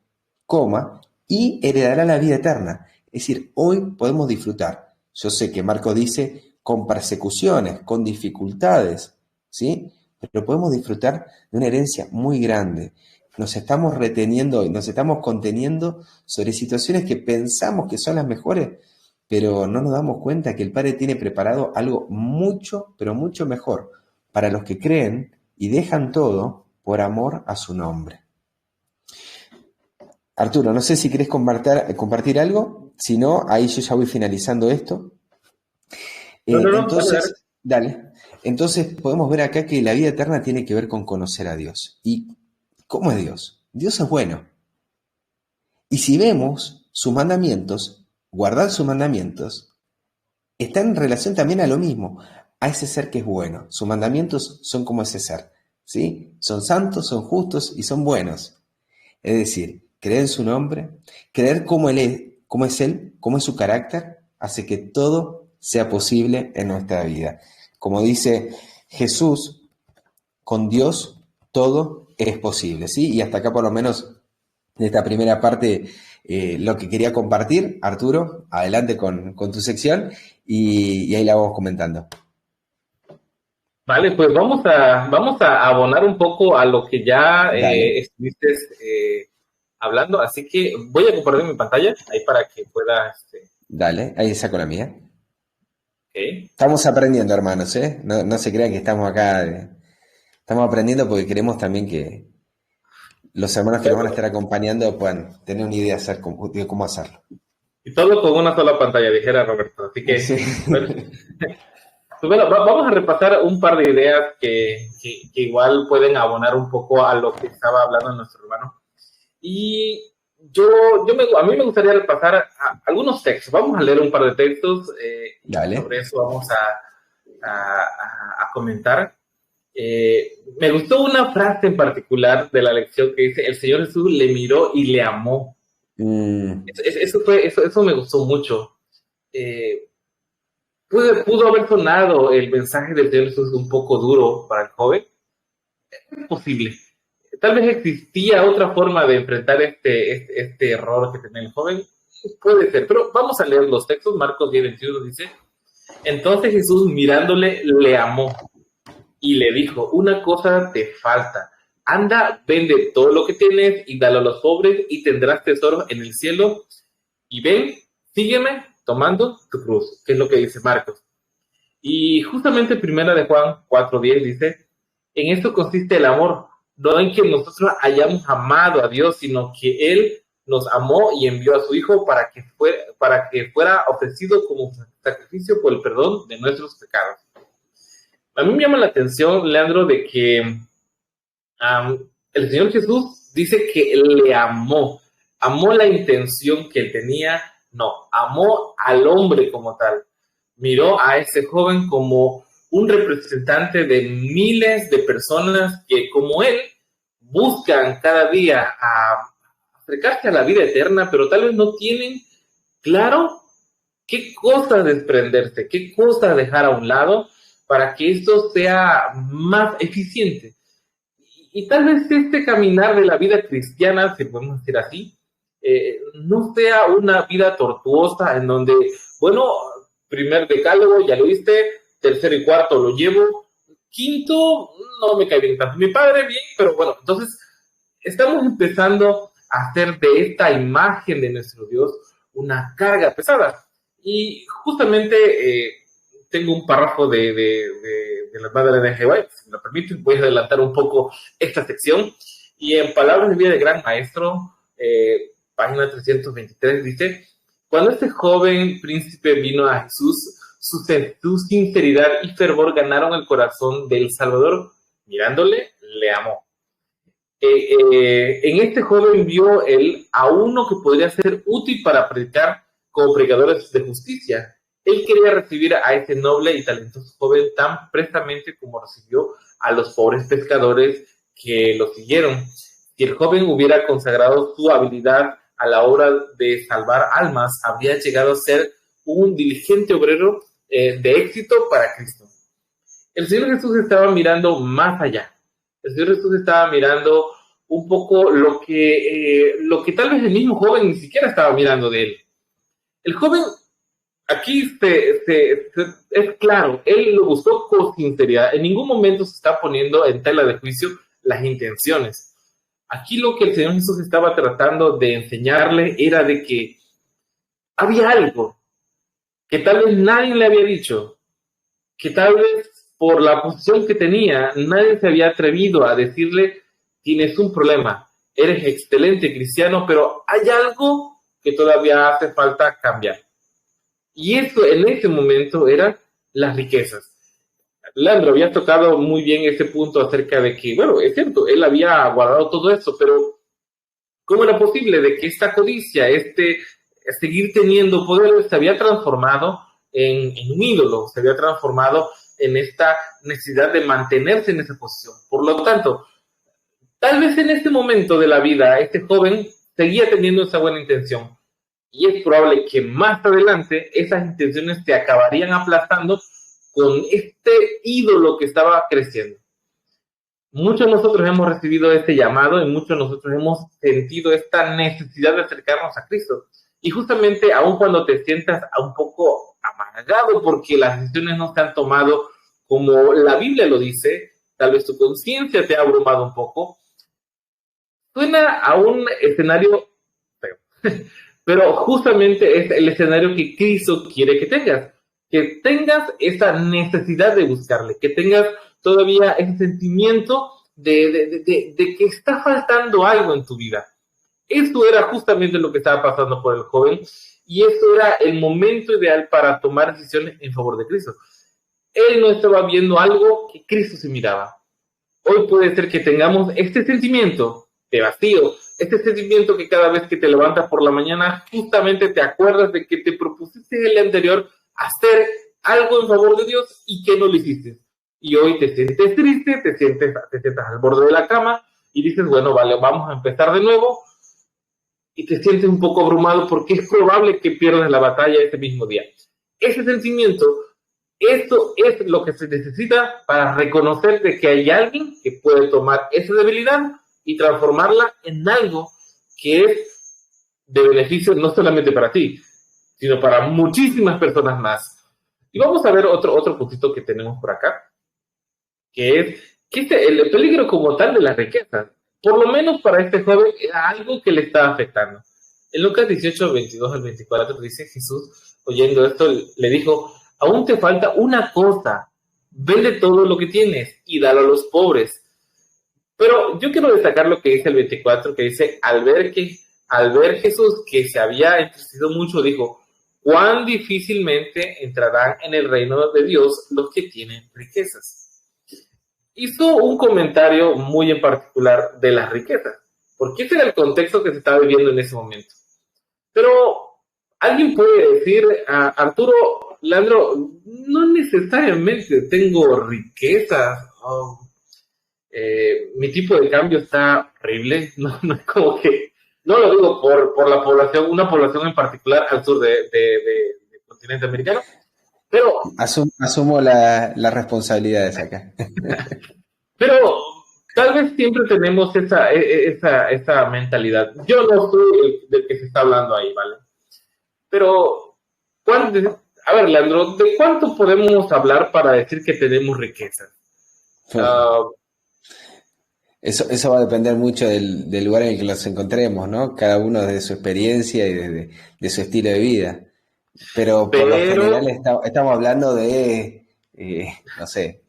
y heredará la vida eterna. Es decir, hoy podemos disfrutar. Yo sé que Marcos dice, con persecuciones, con dificultades, ¿sí? Pero podemos disfrutar de una herencia muy grande. Nos estamos reteniendo y nos estamos conteniendo sobre situaciones que pensamos que son las mejores, pero no nos damos cuenta que el Padre tiene preparado algo mucho, pero mucho mejor para los que creen y dejan todo por amor a su nombre. Arturo, no sé si querés compartir algo, si no, ahí yo ya voy finalizando esto. No, no, no, dale, dale. Entonces, dale. Entonces podemos ver acá que la vida eterna tiene que ver con conocer a Dios. ¿Y cómo es Dios? Dios es bueno. Y si vemos sus mandamientos, guardar sus mandamientos, está en relación también a lo mismo, a ese ser que es bueno. Sus mandamientos son como ese ser, ¿sí? Son santos, son justos y son buenos. Es decir, creer en su nombre, creer cómo es Él, cómo es su carácter, hace que todo sea posible en nuestra vida. Como dice Jesús, con Dios todo es posible, ¿sí? Y hasta acá por lo menos de esta primera parte lo que quería compartir. Arturo, adelante con tu sección y ahí la vamos comentando. Vale, pues vamos a abonar un poco a lo que ya Dale, estuviste hablando, así que voy a compartir mi pantalla ahí para que pueda, dale, ahí saco la mía. ok. Estamos aprendiendo, hermanos, ¿eh? No, no se crean que estamos acá, estamos aprendiendo porque queremos también que los hermanos que nos van a estar acompañando puedan tener una idea de cómo hacerlo. Y todo con una sola pantalla, dijera Roberto, así que, Sí. bueno, pues bueno, vamos a repasar un par de ideas que igual pueden abonar un poco a lo que estaba hablando nuestro hermano. Y a mí me gustaría repasar algunos textos. Vamos a leer un par de textos y Dale. sobre eso vamos a comentar. Me gustó una frase en particular de la lección que dice, el Señor Jesús le miró y le amó. Mm, Eso me gustó mucho. Eh, pudo haber sonado el mensaje del Señor Jesús un poco duro para el joven. Es posible. Tal vez existía otra forma de enfrentar este error que tenía el joven. Puede ser, pero vamos a leer los textos. Marcos 10:21 dice, entonces Jesús mirándole le amó y le dijo, una cosa te falta. Anda, vende todo lo que tienes y dalo a los pobres y tendrás tesoro en el cielo. Y ven, sígueme tomando tu cruz, que es lo que dice Marcos. Y justamente primera de Juan 4:10 dice, en esto consiste el amor, no en que nosotros hayamos amado a Dios, sino que Él nos amó y envió a su Hijo para que fuera ofrecido como sacrificio por el perdón de nuestros pecados. A mí me llama la atención, Leandro, de que el Señor Jesús dice que le amó la intención que él tenía, no, amó al hombre como tal. Miró a ese joven como un representante de miles de personas que, como él, buscan cada día acercarse a la vida eterna, pero tal vez no tienen claro qué cosas desprenderse, qué cosas dejar a un lado para que esto sea más eficiente. Y tal vez este caminar de la vida cristiana, si podemos decir así, no sea una vida tortuosa en donde, bueno, primer decálogo, ya lo viste, tercero y cuarto lo llevo, quinto, no me cae bien tanto mi padre, bien, pero bueno, entonces estamos empezando a hacer de esta imagen de nuestro Dios una carga pesada. Y justamente tengo un párrafo de la Madre de Jehová, si me lo permiten, voy a adelantar un poco esta sección. Y en Palabras de Vida de Gran Maestro, página 323, dice: cuando este joven príncipe vino a Jesús, su sinceridad y fervor ganaron el corazón del Salvador. Mirándole, le amó. En este joven vio él a uno que podría ser útil para predicar como predicadores de justicia. Él quería recibir a ese noble y talentoso joven tan prestamente como recibió a los pobres pescadores que lo siguieron. Si el joven hubiera consagrado su habilidad a la obra de salvar almas, habría llegado a ser un diligente obrero de éxito para Cristo. El Señor Jesús estaba mirando más allá. El Señor Jesús estaba mirando un poco lo que tal vez el mismo joven ni siquiera estaba mirando de él. El joven, aquí es claro, él lo buscó con sinceridad. En ningún momento se está poniendo en tela de juicio las intenciones. Aquí lo que el Señor Jesús estaba tratando de enseñarle era de que había algo que tal vez nadie le había dicho, que tal vez por la posición que tenía, nadie se había atrevido a decirle: tienes un problema, eres excelente cristiano, pero hay algo que todavía hace falta cambiar. Y eso en ese momento eran las riquezas. Leandro, había tocado muy bien ese punto acerca de que, bueno, es cierto, él había guardado todo eso, pero ¿cómo era posible de que esta codicia, seguir teniendo poder, se había transformado en un ídolo, se había transformado en esta necesidad de mantenerse en esa posición? Por lo tanto, tal vez en este momento de la vida, este joven seguía teniendo esa buena intención. Y es probable que más adelante esas intenciones te acabarían aplastando con este ídolo que estaba creciendo. Muchos de nosotros hemos recibido este llamado y muchos de nosotros hemos sentido esta necesidad de acercarnos a Cristo. Y justamente, aun cuando te sientas un poco amargado porque las decisiones no se han tomado como la Biblia lo dice, tal vez tu conciencia te ha abrumado un poco, suena a un escenario feo. Pero justamente es el escenario que Cristo quiere que tengas esa necesidad de buscarle, que tengas todavía ese sentimiento de que está faltando algo en tu vida. Esto era justamente lo que estaba pasando por el joven y esto era el momento ideal para tomar decisiones en favor de Cristo. Él no estaba viendo algo que Cristo se miraba. Hoy puede ser que tengamos este sentimiento de vacío, este sentimiento que cada vez que te levantas por la mañana, justamente te acuerdas de que te propusiste el anterior hacer algo en favor de Dios y que no lo hiciste. Y hoy te sientes triste, te sientas al borde de la cama y dices, bueno, vale, vamos a empezar de nuevo. Y te sientes un poco abrumado porque es probable que pierdas la batalla ese mismo día. Ese sentimiento, esto es lo que se necesita para reconocer de que hay alguien que puede tomar esa debilidad y transformarla en algo que es de beneficio no solamente para ti, sino para muchísimas personas más. Y vamos a ver otro puntito que tenemos por acá, que es el peligro como tal de las riquezas. Por lo menos para este joven era algo que le estaba afectando. En Lucas 18, 22 al 24 dice: Jesús, oyendo esto, le dijo: aún te falta una cosa, vende todo lo que tienes y dalo a los pobres. Pero yo quiero destacar lo que dice el 24, que dice: al ver Jesús que se había entristecido mucho, dijo: cuán difícilmente entrarán en el reino de Dios los que tienen riquezas. Hizo un comentario muy en particular de las riquezas, porque ese era el contexto que se estaba viviendo en ese momento. Pero alguien puede decir: Arturo, Leandro, no necesariamente tengo riquezas. Mi tipo de cambio está horrible. No es como que, no lo digo por la población, una población en particular al sur del continente americano, pero asumo las responsabilidades acá. Pero Tal vez siempre tenemos esa mentalidad. Yo no soy el del que se está hablando ahí, ¿vale? Pero, a ver, Leandro, ¿de cuánto podemos hablar para decir que tenemos riqueza? Uh, Eso va a depender mucho del lugar en el que nos encontremos, ¿no? Cada uno de su experiencia y de su estilo de vida. Pero por lo general estamos hablando de, no sé,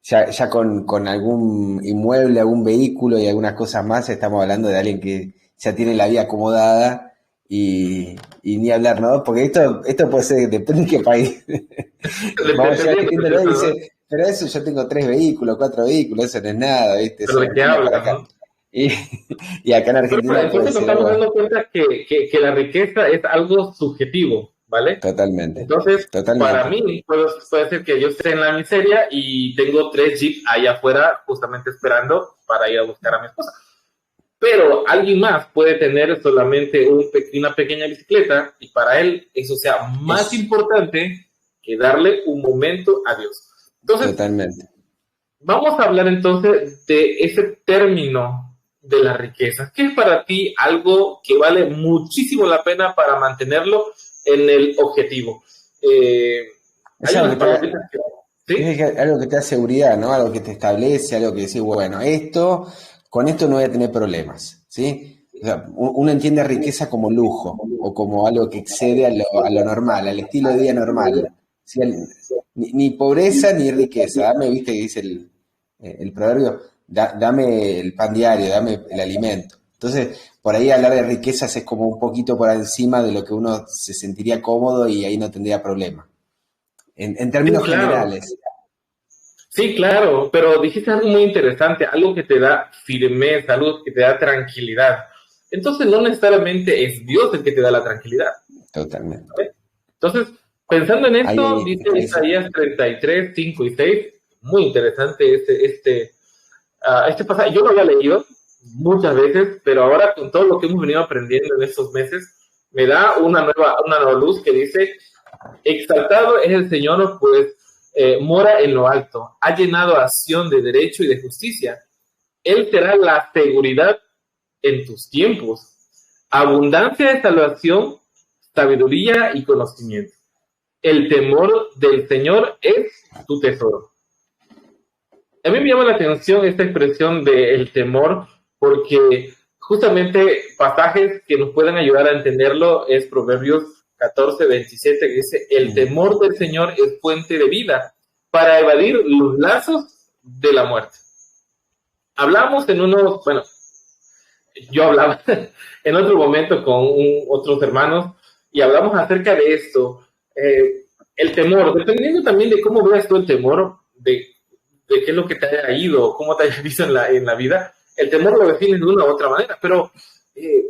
ya con algún inmueble, algún vehículo y algunas cosas más, estamos hablando de alguien que ya tiene la vida acomodada y ni hablar, ¿no? Porque esto puede ser, depende de qué país. Vamos a ir dice, pero eso yo tengo 3 vehículos, 4 vehículos, eso no es nada, ¿viste? Pero ¿de qué hablas, no? Y acá en Argentina pero entonces nos estamos dando cuenta que la riqueza es algo subjetivo, ¿vale? Totalmente. Entonces, para mí, puede ser que yo esté en la miseria y tengo 3 jeeps allá afuera justamente esperando para ir a buscar a mi esposa. Pero alguien más puede tener solamente una pequeña bicicleta y para él eso sea más importante que darle un momento a Dios. Entonces, totalmente. Vamos a hablar entonces de ese término de la riqueza. ¿Qué es para ti algo que vale muchísimo la pena para mantenerlo en el objetivo? Es algo que te da seguridad, ¿no? Algo que te establece, algo que decís, bueno, con esto no voy a tener problemas, ¿sí? O sea, uno entiende riqueza como lujo o como algo que excede a lo normal, al estilo de vida normal. ¿Sí? Ni pobreza ni riqueza. Dame, viste que dice el proverbio, dame el pan diario, dame el alimento. Entonces, por ahí hablar de riquezas es como un poquito por encima de lo que uno se sentiría cómodo y ahí no tendría problema. En términos generales. Sí, claro, pero dijiste algo muy interesante, algo que te da firmeza, algo que te da tranquilidad. Entonces, no necesariamente es Dios el que te da la tranquilidad. Totalmente. ¿Vale? Entonces, pensando en esto, dice Isaías 33, 5 y 6, muy interesante este pasaje. Yo lo había leído muchas veces, pero ahora con todo lo que hemos venido aprendiendo en estos meses, me da una nueva luz que dice, exaltado es el Señor, pues mora en lo alto, ha llenado a Sión de derecho y de justicia. Él será la seguridad en tus tiempos, abundancia de salvación, sabiduría y conocimiento. El temor del Señor es tu tesoro. A mí me llama la atención esta expresión del temor porque justamente pasajes que nos pueden ayudar a entenderlo es Proverbios 14, 27, que dice, el temor del Señor es fuente de vida para evadir los lazos de la muerte. Hablamos yo hablaba en otro momento con otros hermanos y hablamos acerca de esto. El temor, dependiendo también de cómo veas tú el temor, de qué es lo que te haya ido, cómo te haya visto en la vida, el temor lo defines de una u otra manera, pero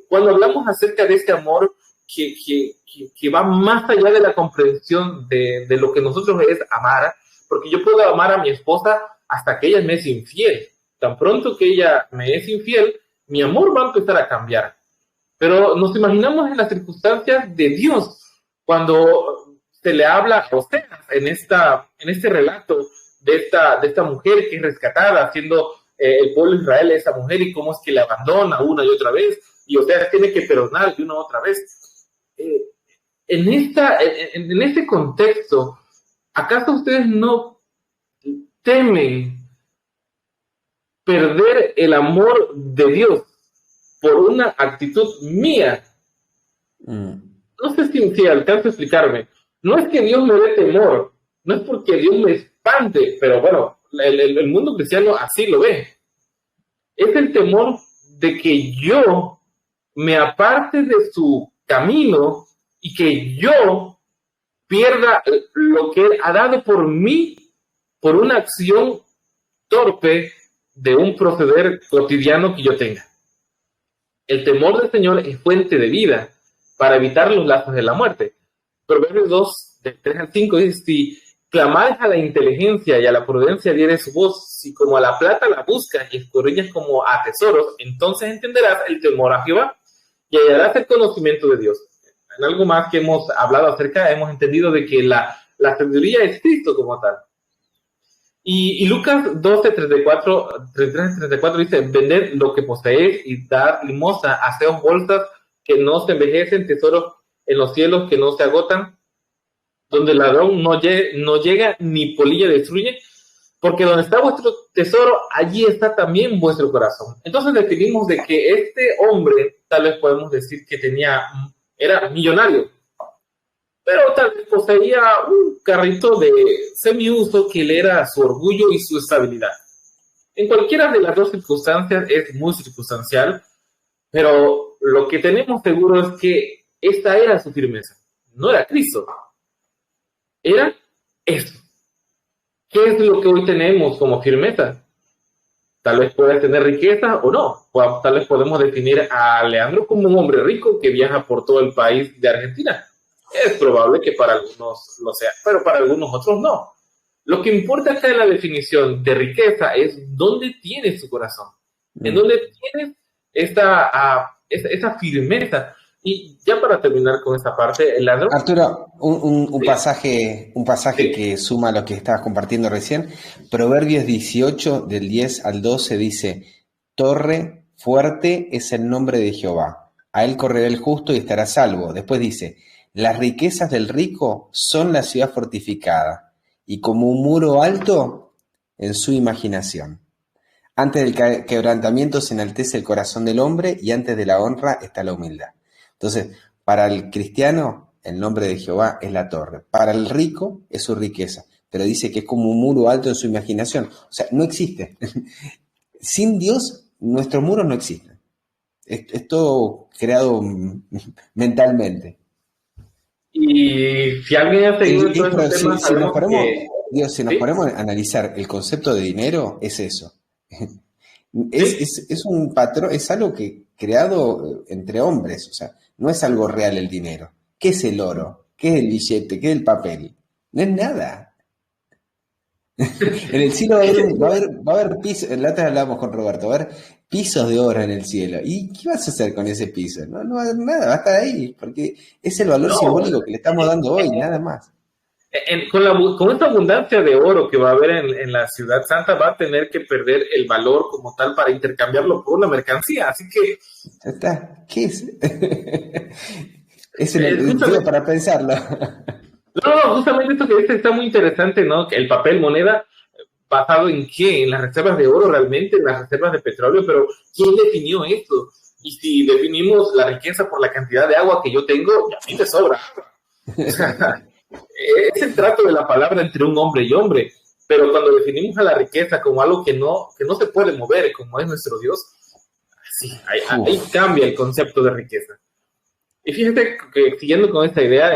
cuando hablamos acerca de este amor que va más allá de la comprensión de lo que nosotros es amar, porque yo puedo amar a mi esposa hasta que ella me es infiel. Tan pronto que ella me es infiel, mi amor va a empezar a cambiar. Pero nos imaginamos en las circunstancias de Dios, cuando se le habla a usted en este relato de esta mujer que es rescatada, siendo el pueblo de Israel esa mujer y cómo es que le abandona una y otra vez, y usted tiene que perdonar de una y otra vez. En este contexto, ¿acaso ustedes no temen perder el amor de Dios por una actitud mía? No sé si alcanzo a explicarme. No es que Dios me dé temor, no es porque Dios me espante, pero bueno, el mundo cristiano así lo ve. Es el temor de que yo me aparte de su camino y que yo pierda lo que Él ha dado por mí por una acción torpe de un proceder cotidiano que yo tenga. El temor del Señor es fuente de vida para evitar los lazos de la muerte. Proverbios 2, de 3 al 5 dice, si clamáis a la inteligencia y a la prudencia dieres su voz, si como a la plata la buscas y escudriñas como a tesoros, entonces entenderás el temor a Jehová y hallarás el conocimiento de Dios. En algo más que hemos hablado acerca, hemos entendido de que la sabiduría es Cristo como tal. Y Lucas 12, 34, 33, 34 dice, vended lo que poseéis y dar limosna, haceos bolsas que no se envejecen, tesoros en los cielos que no se agotan, donde el ladrón no llega ni polilla destruye, porque donde está vuestro tesoro, allí está también vuestro corazón. Entonces definimos de que este hombre, tal vez podemos decir que era millonario, pero tal vez poseía un carrito de semiuso que le era su orgullo y su estabilidad. En cualquiera de las dos circunstancias es muy circunstancial, pero lo que tenemos seguro es que esta era su firmeza. No era Cristo, era esto. ¿Qué es lo que hoy tenemos como firmeza? Tal vez puedas tener riqueza o no. Tal vez podemos definir a Leandro como un hombre rico que viaja por todo el país de Argentina. Es probable que para algunos lo sea, pero para algunos otros no. Lo que importa acá en la definición de riqueza es dónde tienes tu corazón, en dónde tienes esa firmeza. Y ya para terminar con esta parte, el ladrón... Arturo, un pasaje Sí. que suma a lo que estabas compartiendo recién. Proverbios 18, del 10 al 12, dice: Torre fuerte es el nombre de Jehová. A él correrá el justo y estará salvo. Después dice: Las riquezas del rico son la ciudad fortificada, y como un muro alto en su imaginación. Antes del quebrantamiento se enaltece el corazón del hombre, y antes de la honra está la humildad. Entonces, para el cristiano, el nombre de Jehová es la torre. Para el rico es su riqueza. Pero dice que es como un muro alto en su imaginación. O sea, no existe. Sin Dios, nuestros muros no existen. Es todo creado mentalmente. Y si alguien ha seguido todos Pero estos temas, si nos sabemos ponemos, que... Dios, si nos ¿Sí? ponemos a analizar el concepto de dinero, es eso. ¿Sí? Es un patrón, es algo que creado entre hombres, o sea, no es algo real el dinero. ¿Qué es el oro? ¿Qué es el billete? ¿Qué es el papel? No es nada. En el cielo va a haber pisos, la otra vez hablábamos con Roberto, va a haber pisos de oro en el cielo. ¿Y qué vas a hacer con ese piso? No va a haber nada, va a estar ahí, porque es el valor No, simbólico que le estamos dando hoy, nada más. con esta abundancia de oro que va a haber en la ciudad santa, va a tener que perder el valor como tal para intercambiarlo por una mercancía. Así que, Ya está. ¿Qué es? Es digo, justamente, para pensarlo. no, justamente esto que dice está muy interesante, ¿no? Que el papel moneda, ¿basado en qué? En las reservas de oro realmente, en las reservas de petróleo, pero ¿quién definió esto? Y si definimos la riqueza por la cantidad de agua que yo tengo, ya a mí me sobra. O sea, es el trato de la palabra entre un hombre y hombre, pero cuando definimos a la riqueza como algo que no se puede mover, como es nuestro Dios, sí, ahí Uf. cambia el concepto de riqueza. Y fíjate que siguiendo con esta idea,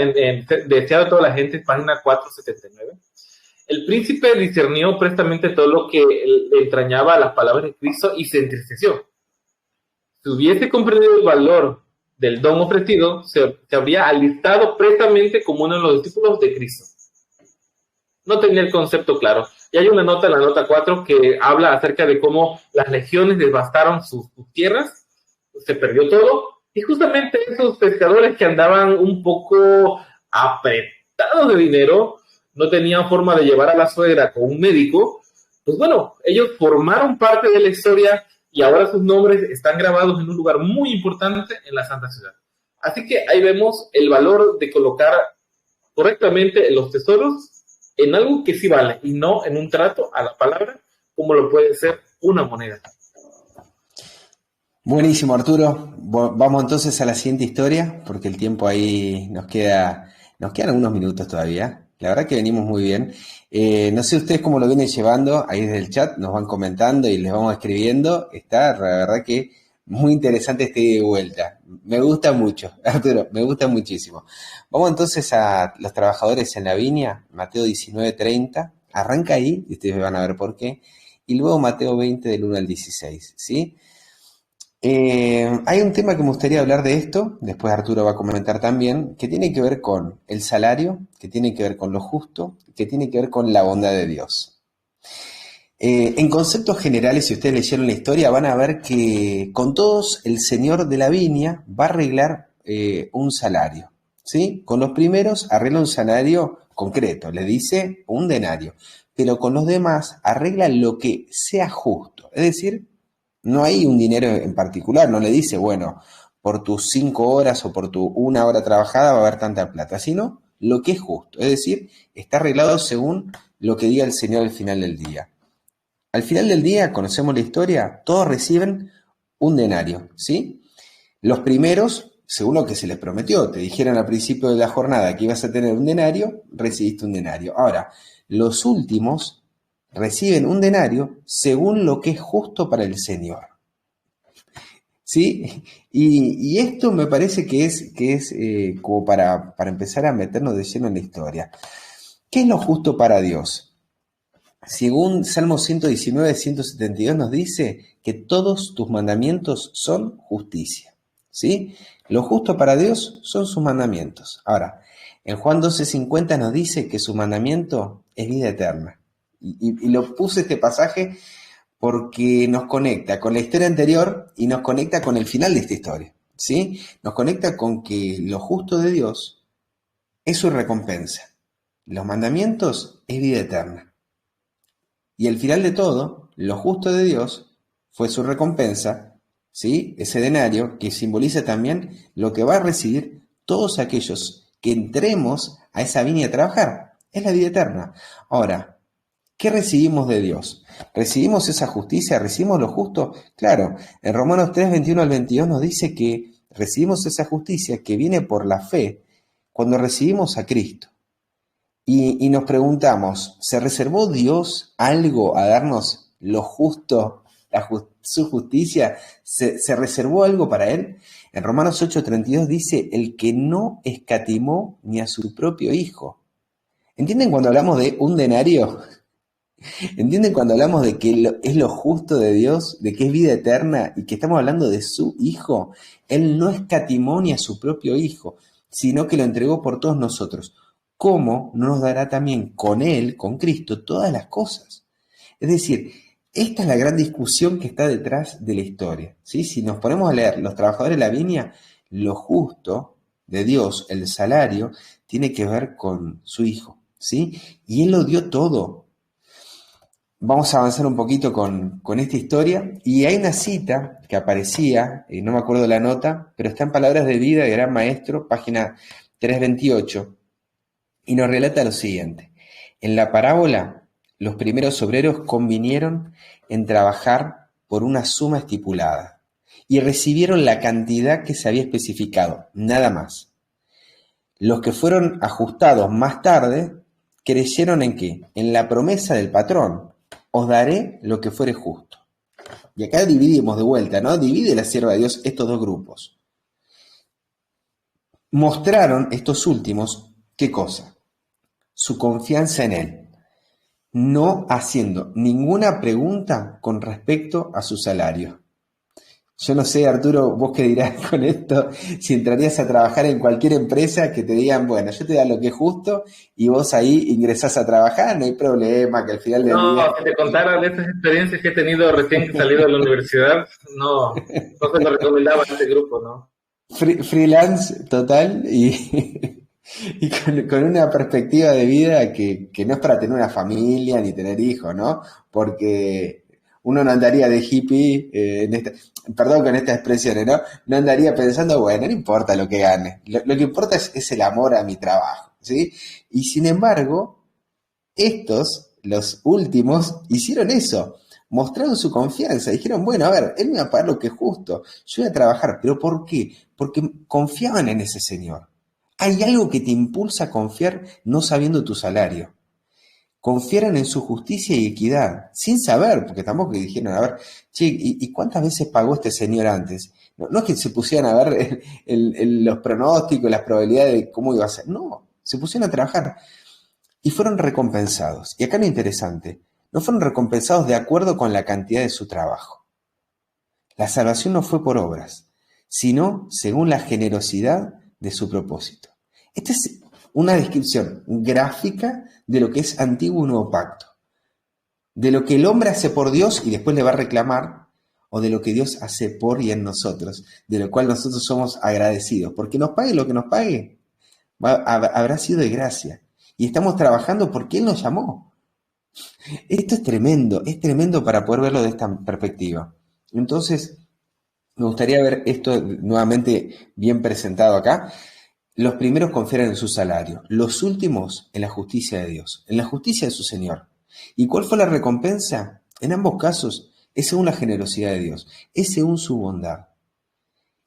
Deseado de toda la gente, página 479, el príncipe discernió prestamente todo lo que le entrañaba a las palabras de Cristo y se entristeció. Si hubiese comprendido el valor del don ofrecido, se habría alistado prestamente como uno de los discípulos de Cristo. No tenía el concepto claro. Y hay una nota, la nota 4, que habla acerca de cómo las legiones devastaron sus tierras, se perdió todo, y justamente esos pescadores que andaban un poco apretados de dinero, no tenían forma de llevar a la suegra con un médico, pues bueno, ellos formaron parte de la historia y ahora sus nombres están grabados en un lugar muy importante en la Santa Ciudad. Así que ahí vemos el valor de colocar correctamente los tesoros en algo que sí vale y no en un trato a la palabra como lo puede ser una moneda. Buenísimo, Arturo. Vamos entonces a la siguiente historia, porque el tiempo ahí nos quedan algunos minutos todavía. La verdad que venimos muy bien. No sé ustedes cómo lo vienen llevando, ahí desde el chat nos van comentando y les vamos escribiendo. Está, la verdad que muy interesante este ida y vuelta. Me gusta mucho, Arturo, me gusta muchísimo. Vamos entonces a los trabajadores en la viña, Mateo 19:30. Arranca ahí, y ustedes van a ver por qué. Y luego Mateo 20 del 1 al 16, ¿sí? Hay un tema que me gustaría hablar de esto, después Arturo va a comentar también, que tiene que ver con el salario, que tiene que ver con lo justo, que tiene que ver con la bondad de Dios. En conceptos generales, si ustedes leyeron la historia, van a ver que con todos el señor de la viña va a arreglar un salario, ¿sí? Con los primeros arregla un salario concreto, le dice un denario. pero con los demás arregla lo que sea justo. Es decir, no hay un dinero en particular, no le dice, bueno, por tus 5 horas o por tu 1 hora trabajada va a haber tanta plata, sino lo que es justo. Es decir, está arreglado según lo que diga el Señor al final del día. Al final del día, conocemos la historia, todos reciben un denario, ¿sí? Los primeros, según lo que se les prometió, te dijeron al principio de la jornada que ibas a tener un denario, recibiste un denario. Ahora, los últimos reciben un denario según lo que es justo para el Señor, ¿sí? Y esto me parece que es como para empezar a meternos de lleno en la historia. ¿Qué es lo justo para Dios? Según Salmo 119, 172 nos dice que todos tus mandamientos son justicia, ¿sí? Lo justo para Dios son sus mandamientos. Ahora, en Juan 12:50 nos dice que su mandamiento es vida eterna. Y lo puse este pasaje porque nos conecta con la historia anterior y nos conecta con el final de esta historia, ¿sí? Nos conecta con que lo justo de Dios es su recompensa. Los mandamientos es vida eterna. Y al final de todo, lo justo de Dios fue su recompensa, ¿sí? Ese denario que simboliza también lo que va a recibir todos aquellos que entremos a esa viña a trabajar. Es la vida eterna. Ahora, ¿qué recibimos de Dios? ¿Recibimos esa justicia? ¿Recibimos lo justo? Claro, en Romanos 3, 21 al 22 nos dice que recibimos esa justicia que viene por la fe cuando recibimos a Cristo. Y nos preguntamos, ¿se reservó Dios algo a darnos lo justo, su justicia? ¿Se reservó algo para Él? En Romanos 8:32 dice, el que no escatimó ni a su propio Hijo. ¿Entienden cuando hablamos de un denario? ¿Entienden cuando hablamos de que es lo justo de Dios, de que es vida eterna y que estamos hablando de su Hijo? Él no escatimó ni a su propio Hijo, sino que lo entregó por todos nosotros. ¿Cómo no nos dará también con Él, con Cristo, todas las cosas? Es decir, esta es la gran discusión que está detrás de la historia, ¿sí? Si nos ponemos a leer los trabajadores de la viña, lo justo de Dios, el salario, tiene que ver con su Hijo, ¿sí? Y Él lo dio todo. Vamos a avanzar un poquito con esta historia. Y hay una cita que aparecía, no me acuerdo la nota, pero está en Palabras de Vida de Gran Maestro, página 328. Y nos relata lo siguiente. En la parábola, los primeros obreros convinieron en trabajar por una suma estipulada y recibieron la cantidad que se había especificado, nada más. Los que fueron ajustados más tarde creyeron en qué? En la promesa del patrón, os daré lo que fuere justo. Y acá dividimos de vuelta, ¿no? Divide la sierva de Dios estos dos grupos. Mostraron estos últimos, ¿qué cosa? Su confianza en Él, no haciendo ninguna pregunta con respecto a su salario. Yo no sé, Arturo, vos qué dirás con esto, si entrarías a trabajar en cualquier empresa que te digan, bueno, yo te da lo que es justo y vos ahí ingresás a trabajar, no hay problema, que al final del día... No, si te contara de estas experiencias que he tenido recién salido de la universidad, no se lo recomendaba a este grupo, ¿no? Freelance total y con una perspectiva de vida que no es para tener una familia ni tener hijos, ¿no? Porque uno no andaría de hippie, perdón con estas expresiones, ¿no? No andaría pensando, bueno, no importa lo que gane, lo que importa es el amor a mi trabajo, ¿sí? Y sin embargo, los últimos, hicieron eso. Mostraron su confianza, dijeron, bueno, a ver, Él me va a pagar lo que es justo, yo voy a trabajar, ¿pero por qué? Porque confiaban en ese Señor. Hay algo que te impulsa a confiar no sabiendo tu salario. Confiaron en su justicia y equidad, sin saber, porque tampoco dijeron, a ver, che, ¿y cuántas veces pagó este señor antes? No es que se pusieran a ver los pronósticos, las probabilidades de cómo iba a ser, no, se pusieron a trabajar y fueron recompensados. Y acá lo interesante, no fueron recompensados de acuerdo con la cantidad de su trabajo. La salvación no fue por obras, sino según la generosidad de su propósito. Esta es una descripción gráfica de lo que es Antiguo y Nuevo Pacto, de lo que el hombre hace por Dios y después le va a reclamar, o de lo que Dios hace por y en nosotros, de lo cual nosotros somos agradecidos, porque nos pague lo que nos pague, habrá sido de gracia, y estamos trabajando porque Él nos llamó. Esto es tremendo para poder verlo de esta perspectiva. Entonces, me gustaría ver esto nuevamente bien presentado acá. Los primeros confieren en su salario, los últimos en la justicia de Dios, en la justicia de su Señor. ¿Y cuál fue la recompensa? En ambos casos es según la generosidad de Dios, es según su bondad.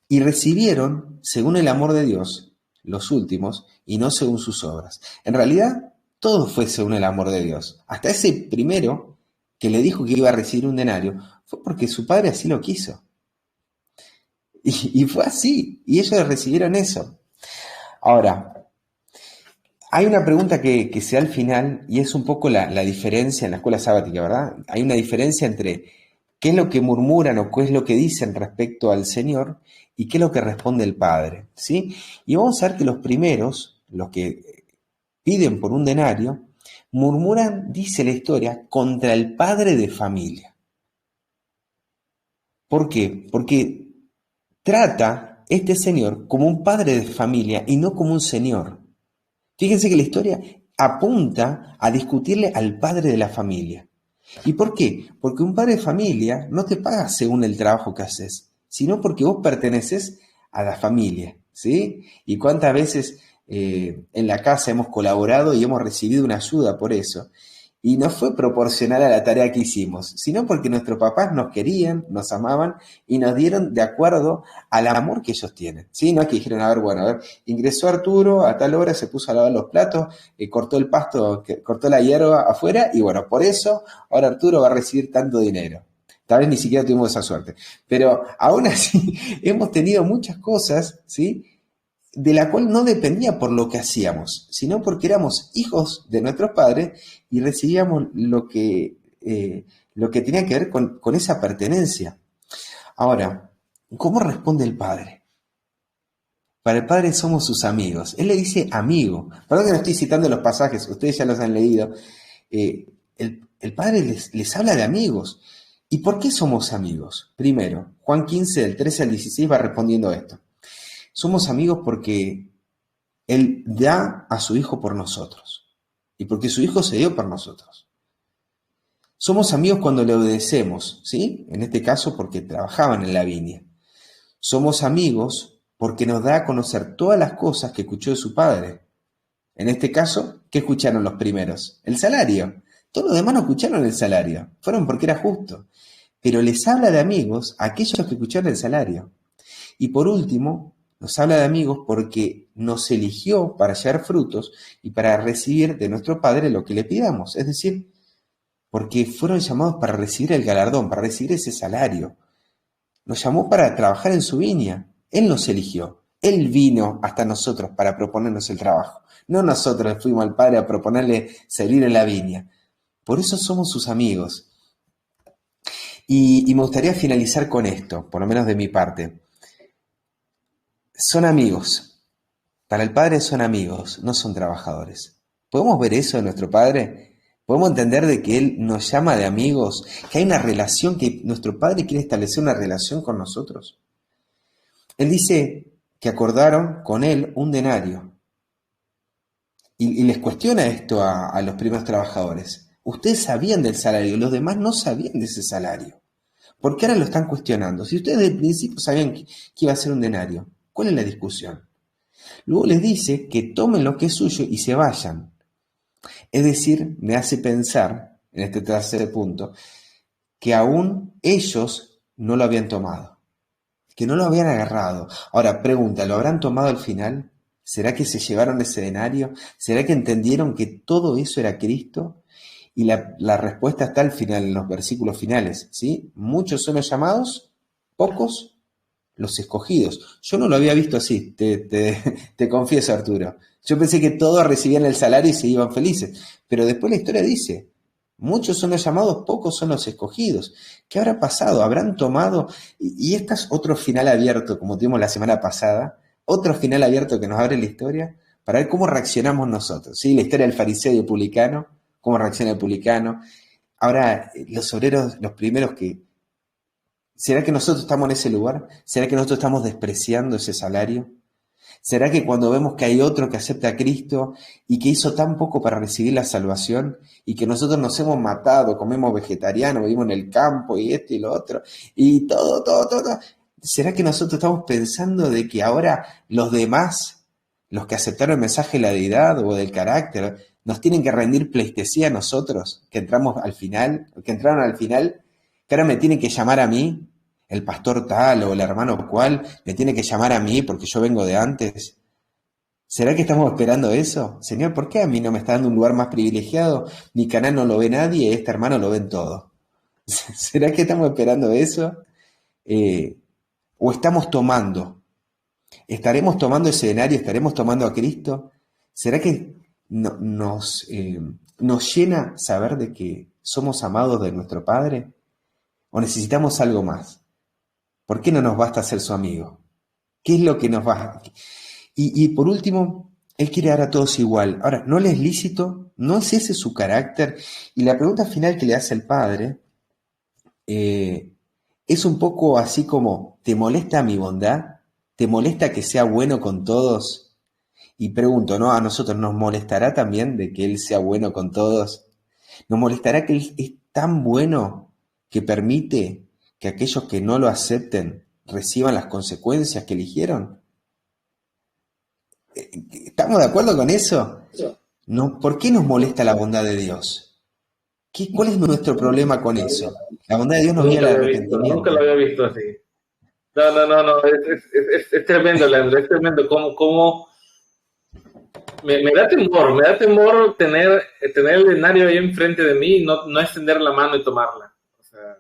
Y recibieron, según el amor de Dios, los últimos, y no según sus obras. En realidad, todo fue según el amor de Dios. Hasta ese primero que le dijo que iba a recibir un denario, fue porque su padre así lo quiso. Y fue así, y ellos recibieron eso. Ahora, hay una pregunta que se da al final, y es un poco la diferencia en la escuela sabática, ¿verdad? Hay una diferencia entre qué es lo que murmuran o qué es lo que dicen respecto al Señor y qué es lo que responde el Padre, ¿sí? Y vamos a ver que los primeros, los que piden por un denario, murmuran, dice la historia, contra el padre de familia. ¿Por qué? Porque trata este señor como un padre de familia y no como un señor. Fíjense que la historia apunta a discutirle al padre de la familia. ¿Y por qué? Porque un padre de familia no te paga según el trabajo que haces, sino porque vos perteneces a la familia, ¿sí? Y cuántas veces en la casa hemos colaborado y hemos recibido una ayuda por eso. Y no fue proporcional a la tarea que hicimos, sino porque nuestros papás nos querían, nos amaban y nos dieron de acuerdo al amor que ellos tienen, ¿sí? No es que dijeron, a ver, ingresó Arturo a tal hora, se puso a lavar los platos, cortó el pasto, cortó la hierba afuera y bueno, por eso ahora Arturo va a recibir tanto dinero. Tal vez ni siquiera tuvimos esa suerte, pero aún así hemos tenido muchas cosas, ¿sí? De la cual no dependía por lo que hacíamos, sino porque éramos hijos de nuestros padres y recibíamos lo que tenía que ver con esa pertenencia. Ahora, ¿cómo responde el padre? Para el padre somos sus amigos. Él le dice amigo. Perdón que no estoy citando los pasajes, ustedes ya los han leído. El padre les habla de amigos. ¿Y por qué somos amigos? Primero, Juan 15, del 13 al 16 va respondiendo esto. Somos amigos porque Él da a su Hijo por nosotros y porque su Hijo se dio por nosotros. Somos amigos cuando le obedecemos, ¿sí? En este caso porque trabajaban en la viña. Somos amigos porque nos da a conocer todas las cosas que escuchó de su Padre. En este caso, ¿qué escucharon los primeros? El salario. Todos los demás no escucharon el salario, fueron porque era justo. Pero les habla de amigos a aquellos que escucharon el salario. Y por último, nos habla de amigos porque nos eligió para llevar frutos y para recibir de nuestro Padre lo que le pidamos. Es decir, porque fueron llamados para recibir el galardón, para recibir ese salario. Nos llamó para trabajar en su viña. Él nos eligió. Él vino hasta nosotros para proponernos el trabajo. No nosotros fuimos al Padre a proponerle servir en la viña. Por eso somos sus amigos. Y me gustaría finalizar con esto, por lo menos de mi parte. Son amigos. Para el Padre son amigos, no son trabajadores. ¿Podemos ver eso de nuestro Padre? ¿Podemos entender de que Él nos llama de amigos? Que hay una relación, que nuestro Padre quiere establecer una relación con nosotros. Él dice que acordaron con Él un denario. Y les cuestiona esto a los primeros trabajadores. Ustedes sabían del salario, los demás no sabían de ese salario. ¿Por qué ahora lo están cuestionando? Si ustedes desde el principio sabían que iba a ser un denario, ¿cuál es la discusión? Luego les dice que tomen lo que es suyo y se vayan. Es decir, me hace pensar, en este tercer punto, que aún ellos no lo habían tomado, que no lo habían agarrado. Ahora, pregunta, ¿lo habrán tomado al final? ¿Será que se llevaron ese denario? ¿Será que entendieron que todo eso era Cristo? Y la respuesta está al final, en los versículos finales, ¿sí? Muchos son los llamados, pocos los escogidos. Yo no lo había visto así, te confieso, Arturo. Yo pensé que todos recibían el salario y se iban felices, pero después la historia dice, muchos son los llamados, pocos son los escogidos. ¿Qué habrá pasado? ¿Habrán tomado? Y este es otro final abierto, como tuvimos la semana pasada, otro final abierto que nos abre la historia, para ver cómo reaccionamos nosotros, ¿sí? La historia del fariseo y el publicano, cómo reacciona el publicano. Ahora, los obreros, los primeros que... ¿Será que nosotros estamos en ese lugar? ¿Será que nosotros estamos despreciando ese salario? ¿Será que cuando vemos que hay otro que acepta a Cristo y que hizo tan poco para recibir la salvación y que nosotros nos hemos matado, comemos vegetariano, vivimos en el campo y esto y lo otro y todo, ¿será que nosotros estamos pensando de que ahora los demás, los que aceptaron el mensaje de la deidad o del carácter, nos tienen que rendir pleitesía a nosotros, que entramos al final, que entraron al final, que ahora me tienen que llamar a mí? El pastor tal o el hermano cual me tiene que llamar a mí porque yo vengo de antes. ¿Será que estamos esperando eso? Señor, ¿por qué a mí no me está dando un lugar más privilegiado? Mi canal no lo ve nadie, este hermano lo ven todo. ¿Será que estamos esperando eso? ¿O estamos tomando? ¿Estaremos tomando escenario? ¿Estaremos tomando a Cristo? ¿Será que nos llena saber de que somos amados de nuestro Padre? ¿O necesitamos algo más? ¿Por qué no nos basta ser su amigo? ¿Qué es lo que nos va? Y por último, Él quiere dar a todos igual. Ahora, ¿no le es lícito? ¿No es ese su carácter? Y la pregunta final que le hace el Padre es un poco así como, ¿te molesta mi bondad? ¿Te molesta que sea bueno con todos? Y pregunto, ¿no? ¿A nosotros nos molestará también de que Él sea bueno con todos? ¿Nos molestará que Él es tan bueno que permite que aquellos que no lo acepten reciban las consecuencias que eligieron? ¿Estamos de acuerdo con eso? No, ¿por qué nos molesta la bondad de Dios? ¿Cuál es nuestro problema con eso? La bondad de Dios nos guía al arrepentimiento. Nunca lo había visto así. No, es tremendo, Leandro, es tremendo. ¿Cómo? Me da temor tener el escenario ahí enfrente de mí y no extender la mano y tomarla. O sea,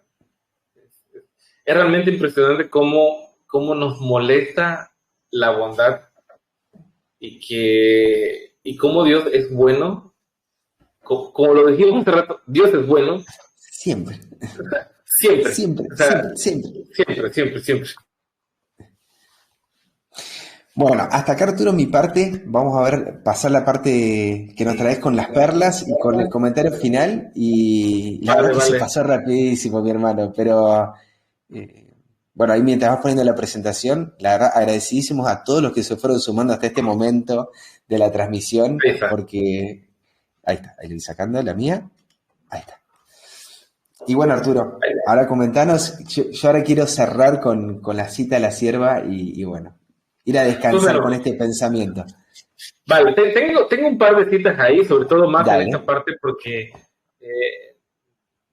es realmente impresionante cómo nos molesta la bondad y cómo Dios es bueno. Como lo dijimos hace rato, Dios es bueno. Siempre. Siempre. Siempre. Bueno, hasta acá, Arturo, mi parte. Vamos a ver, pasar la parte que nos traes con las perlas y con el comentario final. Y la verdad que se pasó rapidísimo, mi hermano. Pero bueno, ahí mientras vas poniendo la presentación, la verdad, agradecidísimos a todos los que se fueron sumando hasta este momento de la transmisión. Porque ahí está, ahí le voy sacando la mía. Ahí está. Y bueno, Arturo, ahora comentanos. Yo ahora quiero cerrar con la cita de la sierva y bueno, ir a descansar con este pensamiento. Vale, tengo un par de citas ahí, sobre todo más en esta parte, porque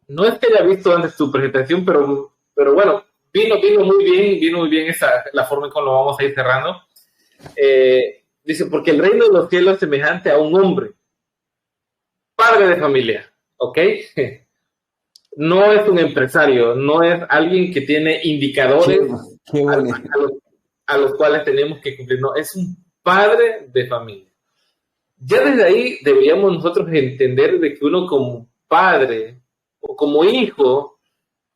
no es que haya visto antes tu presentación, pero bueno, vino muy bien la forma en cómo lo vamos a ir cerrando. Dice, porque el reino de los cielos es semejante a un hombre, padre de familia, ¿ok? No es un empresario, no es alguien que tiene indicadores a los cuales tenemos que cumplir, no, es un padre de familia. Ya desde ahí deberíamos nosotros entender de que uno como padre o como hijo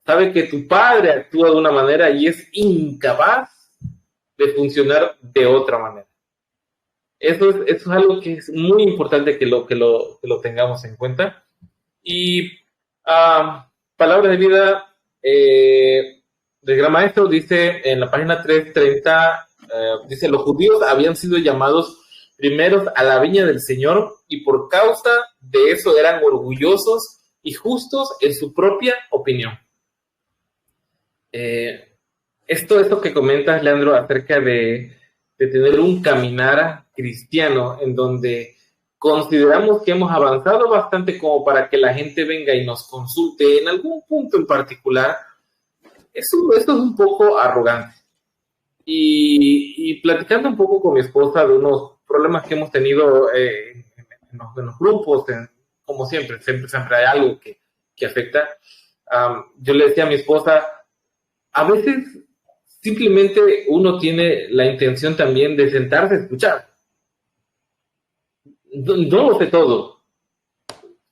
sabe que tu padre actúa de una manera y es incapaz de funcionar de otra manera. Eso es algo que es muy importante que lo tengamos en cuenta. Y Palabras de Vida del Gran Maestro dice en la página 330, dice, los judíos habían sido llamados primeros a la viña del Señor y por causa de eso eran orgullosos y justos en su propia opinión. Esto que comentas, Leandro, acerca de tener un caminar cristiano en donde consideramos que hemos avanzado bastante como para que la gente venga y nos consulte en algún punto en particular, esto es un poco arrogante. Y platicando un poco con mi esposa de unos problemas que hemos tenido en los grupos, como siempre hay algo que afecta. Yo le decía a mi esposa, a veces simplemente uno tiene la intención también de sentarse a escuchar. No lo sé todo.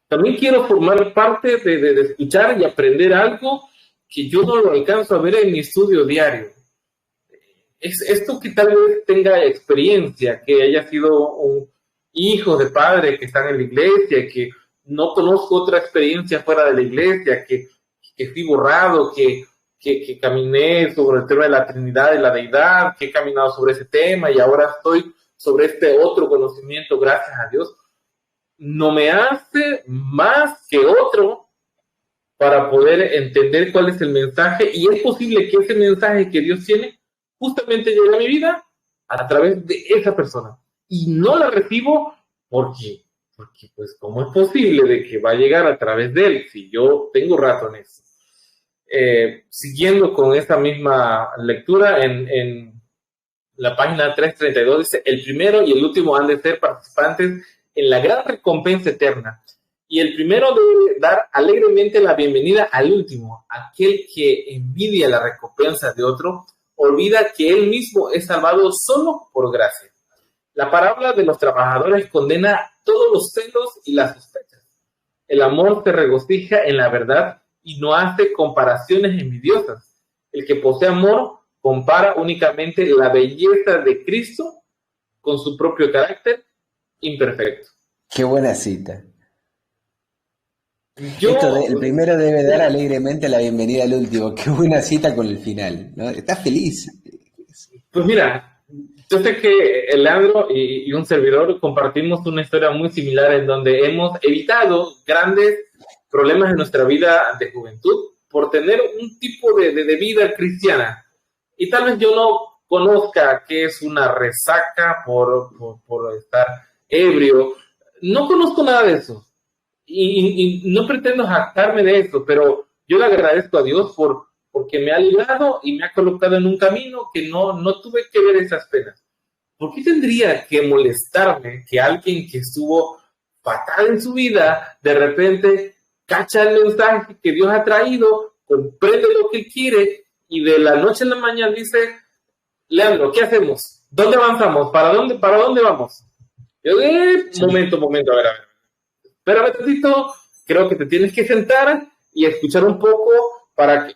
También quiero formar parte de escuchar y aprender algo que yo no lo alcanzo a ver en mi estudio diario. Es esto que tal vez tenga experiencia, que haya sido un hijo de padre que están en la iglesia, que no conozco otra experiencia fuera de la iglesia, que fui borrado, que que caminé sobre el tema de la Trinidad y la Deidad, que he caminado sobre ese tema y ahora estoy sobre este otro conocimiento, gracias a Dios, no me hace más que otro para poder entender cuál es el mensaje, y es posible que ese mensaje que Dios tiene justamente llegue a mi vida a través de esa persona. Y no la recibo porque pues, ¿cómo es posible de que va a llegar a través de él si yo tengo rato en eso? Siguiendo con esta misma lectura, en la página 332 dice: el primero y el último han de ser participantes en la gran recompensa eterna, y el primero debe dar alegremente la bienvenida al último. Aquel que envidia la recompensa de otro olvida que él mismo es salvado solo por gracia. La parábola de los trabajadores condena todos los celos y las sospechas. El amor se regocija en la verdad y no hace comparaciones envidiosas. El que posee amor compara únicamente la belleza de Cristo con su propio carácter imperfecto. Qué buena cita. El primero debe dar alegremente la bienvenida al último. Qué buena cita con el final, ¿no? ¿Estás feliz? Pues mira, yo sé que Leandro y un servidor compartimos una historia muy similar en donde hemos evitado grandes problemas en nuestra vida de juventud por tener un tipo de vida cristiana. Y tal vez yo no conozca qué es una resaca por estar ebrio. No conozco nada de eso. Y no pretendo jactarme de eso, pero yo le agradezco a Dios porque me ha librado y me ha colocado en un camino que no tuve que ver esas penas. ¿Por qué tendría que molestarme que alguien que estuvo fatal en su vida, de repente cacha el mensaje que Dios ha traído, comprende lo que quiere y de la noche a la mañana dice: Leandro, ¿qué hacemos? ¿Dónde avanzamos? ¿Para dónde vamos? Yo momento, a ver. Espérame tantito, creo que te tienes que sentar y escuchar un poco para que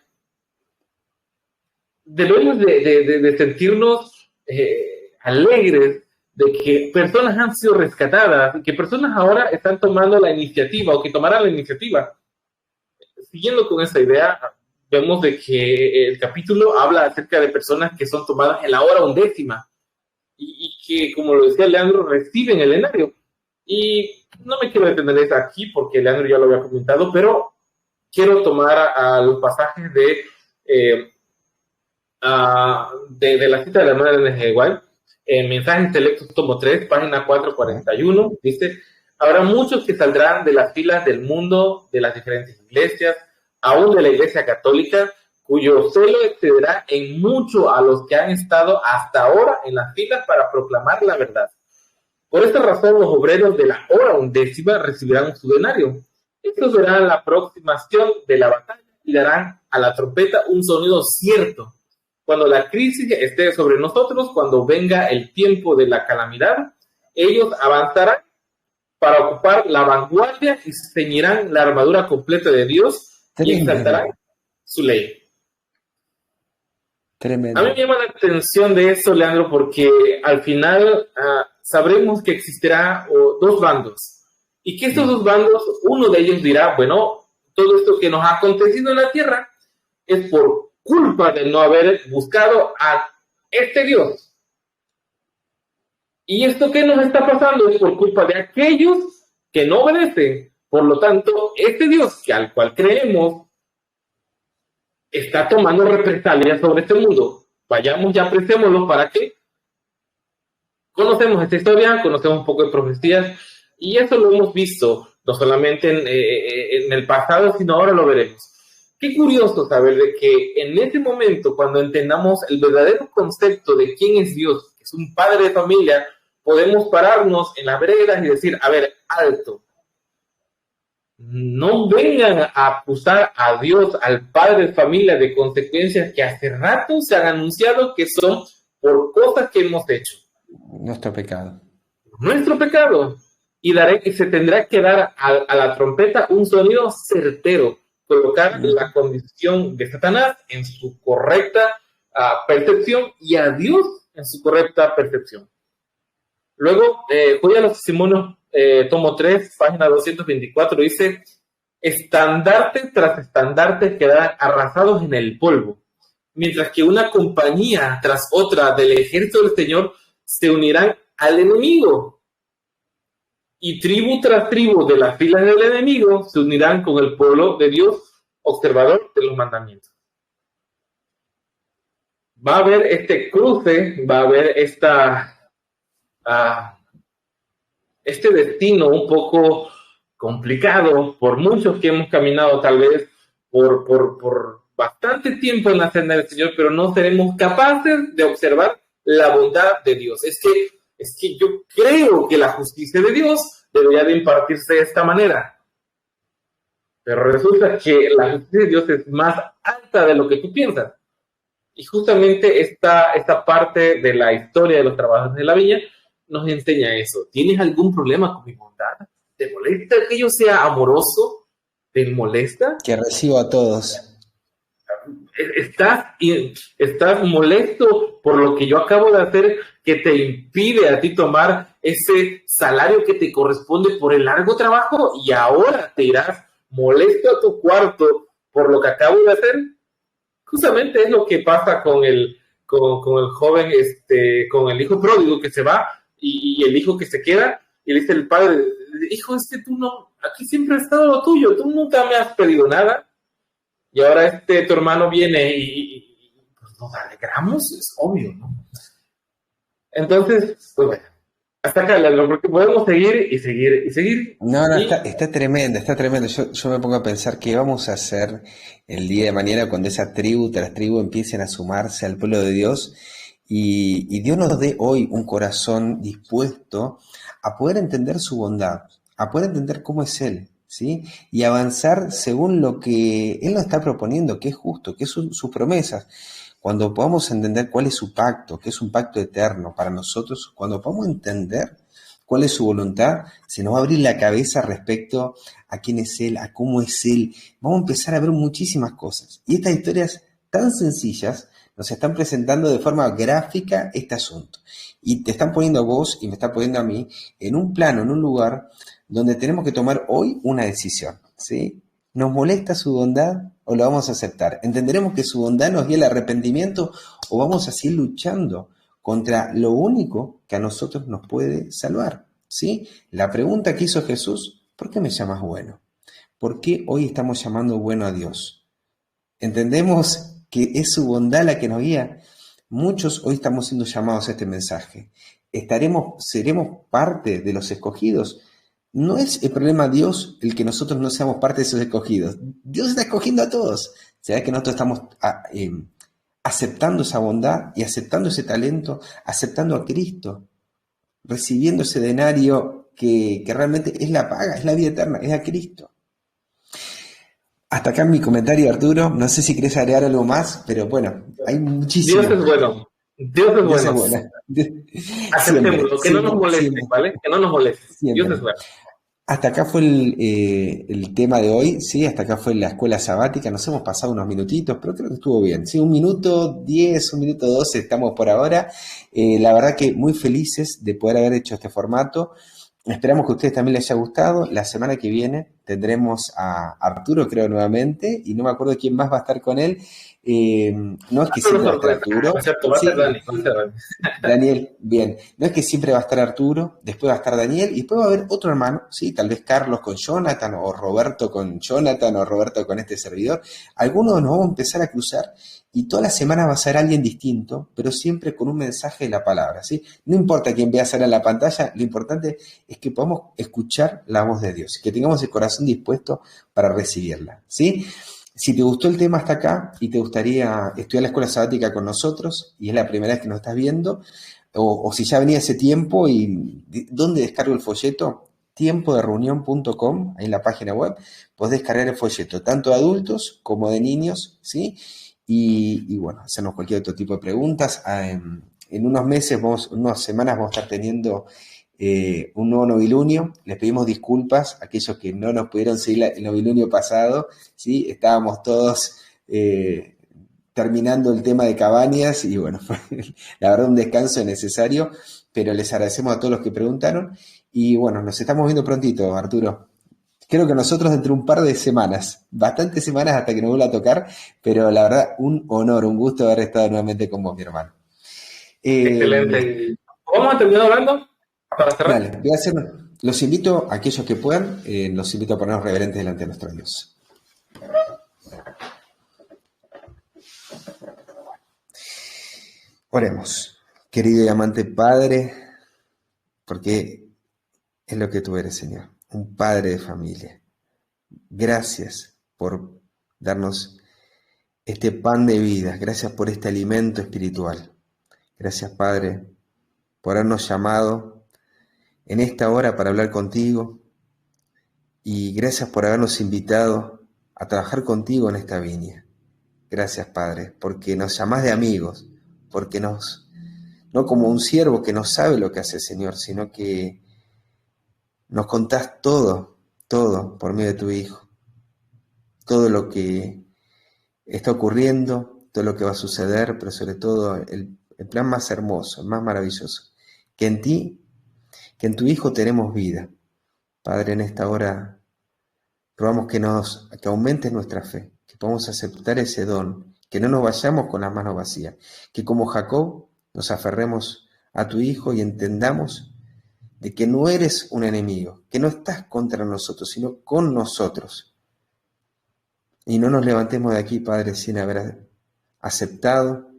debemos de sentirnos alegres de que personas han sido rescatadas y que personas ahora están tomando la iniciativa o que tomarán la iniciativa. Siguiendo con esa idea, vemos de que el capítulo habla acerca de personas que son tomadas en la hora 11 y que, como lo decía Leandro, reciben el denario. Y no me quiero detener aquí porque Leandro ya lo había comentado, pero quiero tomar a los pasajes de la cita de la hermana de N. G. White, en Mensajes Selectos, tomo 3, página 441, dice: habrá muchos que saldrán de las filas del mundo, de las diferentes iglesias, aún de la Iglesia Católica, cuyo celo excederá en mucho a los que han estado hasta ahora en las filas para proclamar la verdad. Por esta razón, los obreros de la hora 11 recibirán su denario. Estos verán la aproximación de la batalla y darán a la trompeta un sonido cierto. Cuando la crisis esté sobre nosotros, cuando venga el tiempo de la calamidad, ellos avanzarán para ocupar la vanguardia y ceñirán la armadura completa de Dios y exaltarán su ley. Tremendo. A mí me llama la atención de eso, Leandro, porque al final sabremos que existirá dos bandos y que estos dos bandos, uno de ellos dirá: bueno, todo esto que nos ha acontecido en la tierra es por culpa de no haber buscado a este Dios. Y esto que nos está pasando es por culpa de aquellos que no obedecen. Por lo tanto, este Dios al cual creemos está tomando represalias sobre este mundo. Vayamos y apreciémoslo para que conocemos esta historia, conocemos un poco de profecías, y eso lo hemos visto no solamente en el pasado, sino ahora lo veremos. Qué curioso saber de que en ese momento, cuando entendamos el verdadero concepto de quién es Dios, que es un padre de familia, podemos pararnos en las veredas y decir: a ver, alto. No vengan a acusar a Dios, al padre de familia, de consecuencias que hace rato se han anunciado que son por cosas que hemos hecho. Nuestro pecado. Nuestro pecado. Y se tendrá que dar a la trompeta un sonido certero, colocar la condición de Satanás en su correcta percepción y a Dios en su correcta percepción. Luego, Joya de los Testimonios, tomo 3, página 224, dice: estandarte tras estandarte quedan arrasados en el polvo, mientras que una compañía tras otra del ejército del Señor se unirán al enemigo. Y tribu tras tribu de las filas del enemigo se unirán con el pueblo de Dios, observador de los mandamientos. Va a haber este cruce, va a haber este destino un poco complicado por muchos que hemos caminado tal vez por bastante tiempo en la senda del Señor, pero no seremos capaces de observar la bondad de Dios. Es que yo creo que la justicia de Dios debería de impartirse de esta manera. Pero resulta que la justicia de Dios es más alta de lo que tú piensas. Y justamente esta parte de la historia de los trabajadores de la viña nos enseña eso. ¿Tienes algún problema con mi bondad? ¿Te molesta que yo sea amoroso? ¿Te molesta? Que recibo a todos. ¿Estás molesto por lo que yo acabo de hacer que te impide a ti tomar ese salario que te corresponde por el largo trabajo y ahora te irás molesto a tu cuarto por lo que acabo de hacer? Justamente es lo que pasa con el joven, con el hijo pródigo que se va y el hijo que se queda, y le dice el padre: hijo, tú no, aquí siempre ha estado lo tuyo, tú nunca me has pedido nada, y ahora tu hermano viene y pues nos alegramos, es obvio, ¿no? Entonces, pues bueno, hasta acá, porque podemos seguir y seguir y seguir. No, está tremendo, está tremendo. Yo me pongo a pensar qué vamos a hacer el día de mañana cuando esa tribu tras tribu empiecen a sumarse al pueblo de Dios y Dios nos dé hoy un corazón dispuesto a poder entender su bondad, a poder entender cómo es Él, ¿sí? Y avanzar según lo que Él nos está proponiendo, que es justo, que es sus promesas. Cuando podamos entender cuál es su pacto, que es un pacto eterno para nosotros, cuando podamos entender cuál es su voluntad, se nos va a abrir la cabeza respecto a quién es Él, a cómo es Él. Vamos a empezar a ver muchísimas cosas. Y estas historias tan sencillas nos están presentando de forma gráfica este asunto. Y te están poniendo a vos y me están poniendo a mí en un plano, en un lugar donde tenemos que tomar hoy una decisión, ¿sí? ¿Nos molesta su bondad o lo vamos a aceptar? ¿Entenderemos que su bondad nos guía al arrepentimiento o vamos a seguir luchando contra lo único que a nosotros nos puede salvar? ¿Sí? La pregunta que hizo Jesús: ¿por qué me llamas bueno? ¿Por qué hoy estamos llamando bueno a Dios? ¿Entendemos que es su bondad la que nos guía? Muchos hoy estamos siendo llamados a este mensaje. ¿Seremos parte de los escogidos? No es el problema de Dios el que nosotros no seamos parte de esos escogidos. Dios está escogiendo a todos. ¿Será que nosotros estamos aceptando esa bondad y aceptando ese talento, aceptando a Cristo, recibiendo ese denario que realmente es la paga, es la vida eterna, es a Cristo? Hasta acá mi comentario, Arturo. No sé si querés agregar algo más, pero bueno, hay muchísimo. Dios es bueno. Dios es bueno. Aceptémoslo, que no nos moleste, siempre. ¿Vale? Que no nos moleste. Siempre. Dios es bueno. Hasta acá fue el tema de hoy, ¿sí? Hasta acá fue la escuela sabática. Nos hemos pasado unos minutitos, pero creo que estuvo bien, ¿sí? 1 minuto 10, 1 minuto 12 estamos por ahora. La verdad que muy felices de poder haber hecho este formato. Esperamos que a ustedes también les haya gustado. La semana que viene tendremos a Arturo, creo, nuevamente, y no me acuerdo quién más va a estar con él. No es que siempre va a estar Arturo. Sí, Daniel, bien. No es que siempre va a estar Arturo, después va a estar Daniel, y después va a haber otro hermano, ¿sí? Tal vez Carlos con Jonathan, o Roberto con Jonathan, o Roberto con este servidor. Algunos nos vamos a empezar a cruzar, y toda la semana va a ser alguien distinto, pero siempre con un mensaje de la palabra, ¿sí? No importa quién vea salir en la pantalla, lo importante es que podamos escuchar la voz de Dios, que tengamos el corazón dispuesto para recibirla, ¿sí? Si te gustó el tema hasta acá y te gustaría estudiar la escuela sabática con nosotros y es la primera vez que nos estás viendo, o si ya venía ese tiempo y ¿dónde descargo el folleto? Tiempodereunión.com, ahí en la página web, podés descargar el folleto, tanto de adultos como de niños, ¿sí? Y bueno, hacernos cualquier otro tipo de preguntas. En unos meses, unas semanas vamos a estar teniendo un nuevo novilunio. Les pedimos disculpas a aquellos que no nos pudieron seguir el novilunio pasado, ¿sí? Estábamos todos terminando el tema de Cabañas y bueno, fue la verdad un descanso necesario, pero les agradecemos a todos los que preguntaron y bueno, nos estamos viendo prontito, Arturo. Creo que nosotros dentro de un par de semanas, bastantes semanas hasta que nos vuelva a tocar, pero la verdad, un honor, un gusto haber estado nuevamente con vos, mi hermano. Excelente. ¿Vamos a terminar hablando para cerrar? Dale, voy a hacer, los invito, a aquellos que puedan, los invito a ponernos reverentes delante de nuestro Dios. Oremos, querido y amante Padre, porque es lo que tú eres, Señor, un Padre de familia. Gracias por darnos este pan de vida, gracias por este alimento espiritual. Gracias, Padre, por habernos llamado en esta hora para hablar contigo y gracias por habernos invitado a trabajar contigo en esta viña. Gracias, Padre, porque nos llamás de amigos, porque no como un siervo que no sabe lo que hace, Señor, sino que nos contás todo, todo por medio de tu Hijo, todo lo que está ocurriendo, todo lo que va a suceder, pero sobre todo el plan más hermoso, el más maravilloso, que en ti, que en tu Hijo tenemos vida. Padre, en esta hora rogamos que aumentes nuestra fe, que podamos aceptar ese don, que no nos vayamos con las manos vacías, que como Jacob nos aferremos a tu Hijo y entendamos de que no eres un enemigo, que no estás contra nosotros, sino con nosotros. Y no nos levantemos de aquí, Padre, sin haber aceptado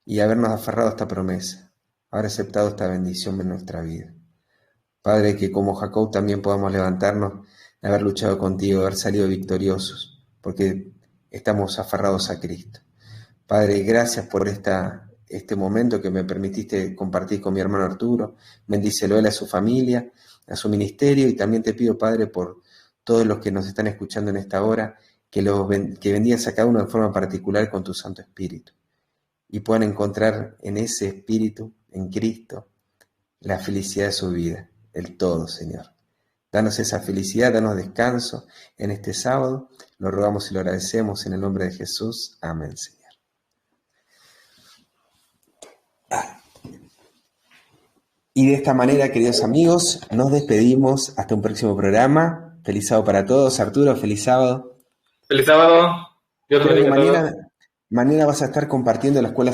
y habernos aferrado a esta promesa, haber aceptado esta bendición en nuestra vida. Padre, que como Jacob también podamos levantarnos de haber luchado contigo, de haber salido victoriosos, porque estamos aferrados a Cristo. Padre, gracias por este momento que me permitiste compartir con mi hermano Arturo. Bendícelo él, a su familia, a su ministerio, y también te pido, Padre, por todos los que nos están escuchando en esta hora, que bendigas a cada uno de forma particular con tu Santo Espíritu y puedan encontrar en ese Espíritu, en Cristo, la felicidad de su vida, el todo, Señor. Danos esa felicidad, danos descanso en este sábado. Lo rogamos y lo agradecemos en el nombre de Jesús. Amén, Señor. Y de esta manera, queridos amigos, nos despedimos hasta un próximo programa. Feliz sábado para todos. Arturo, feliz sábado. Feliz sábado. Dios los Creo que bendiga a todos. mañana vas a estar compartiendo la escuela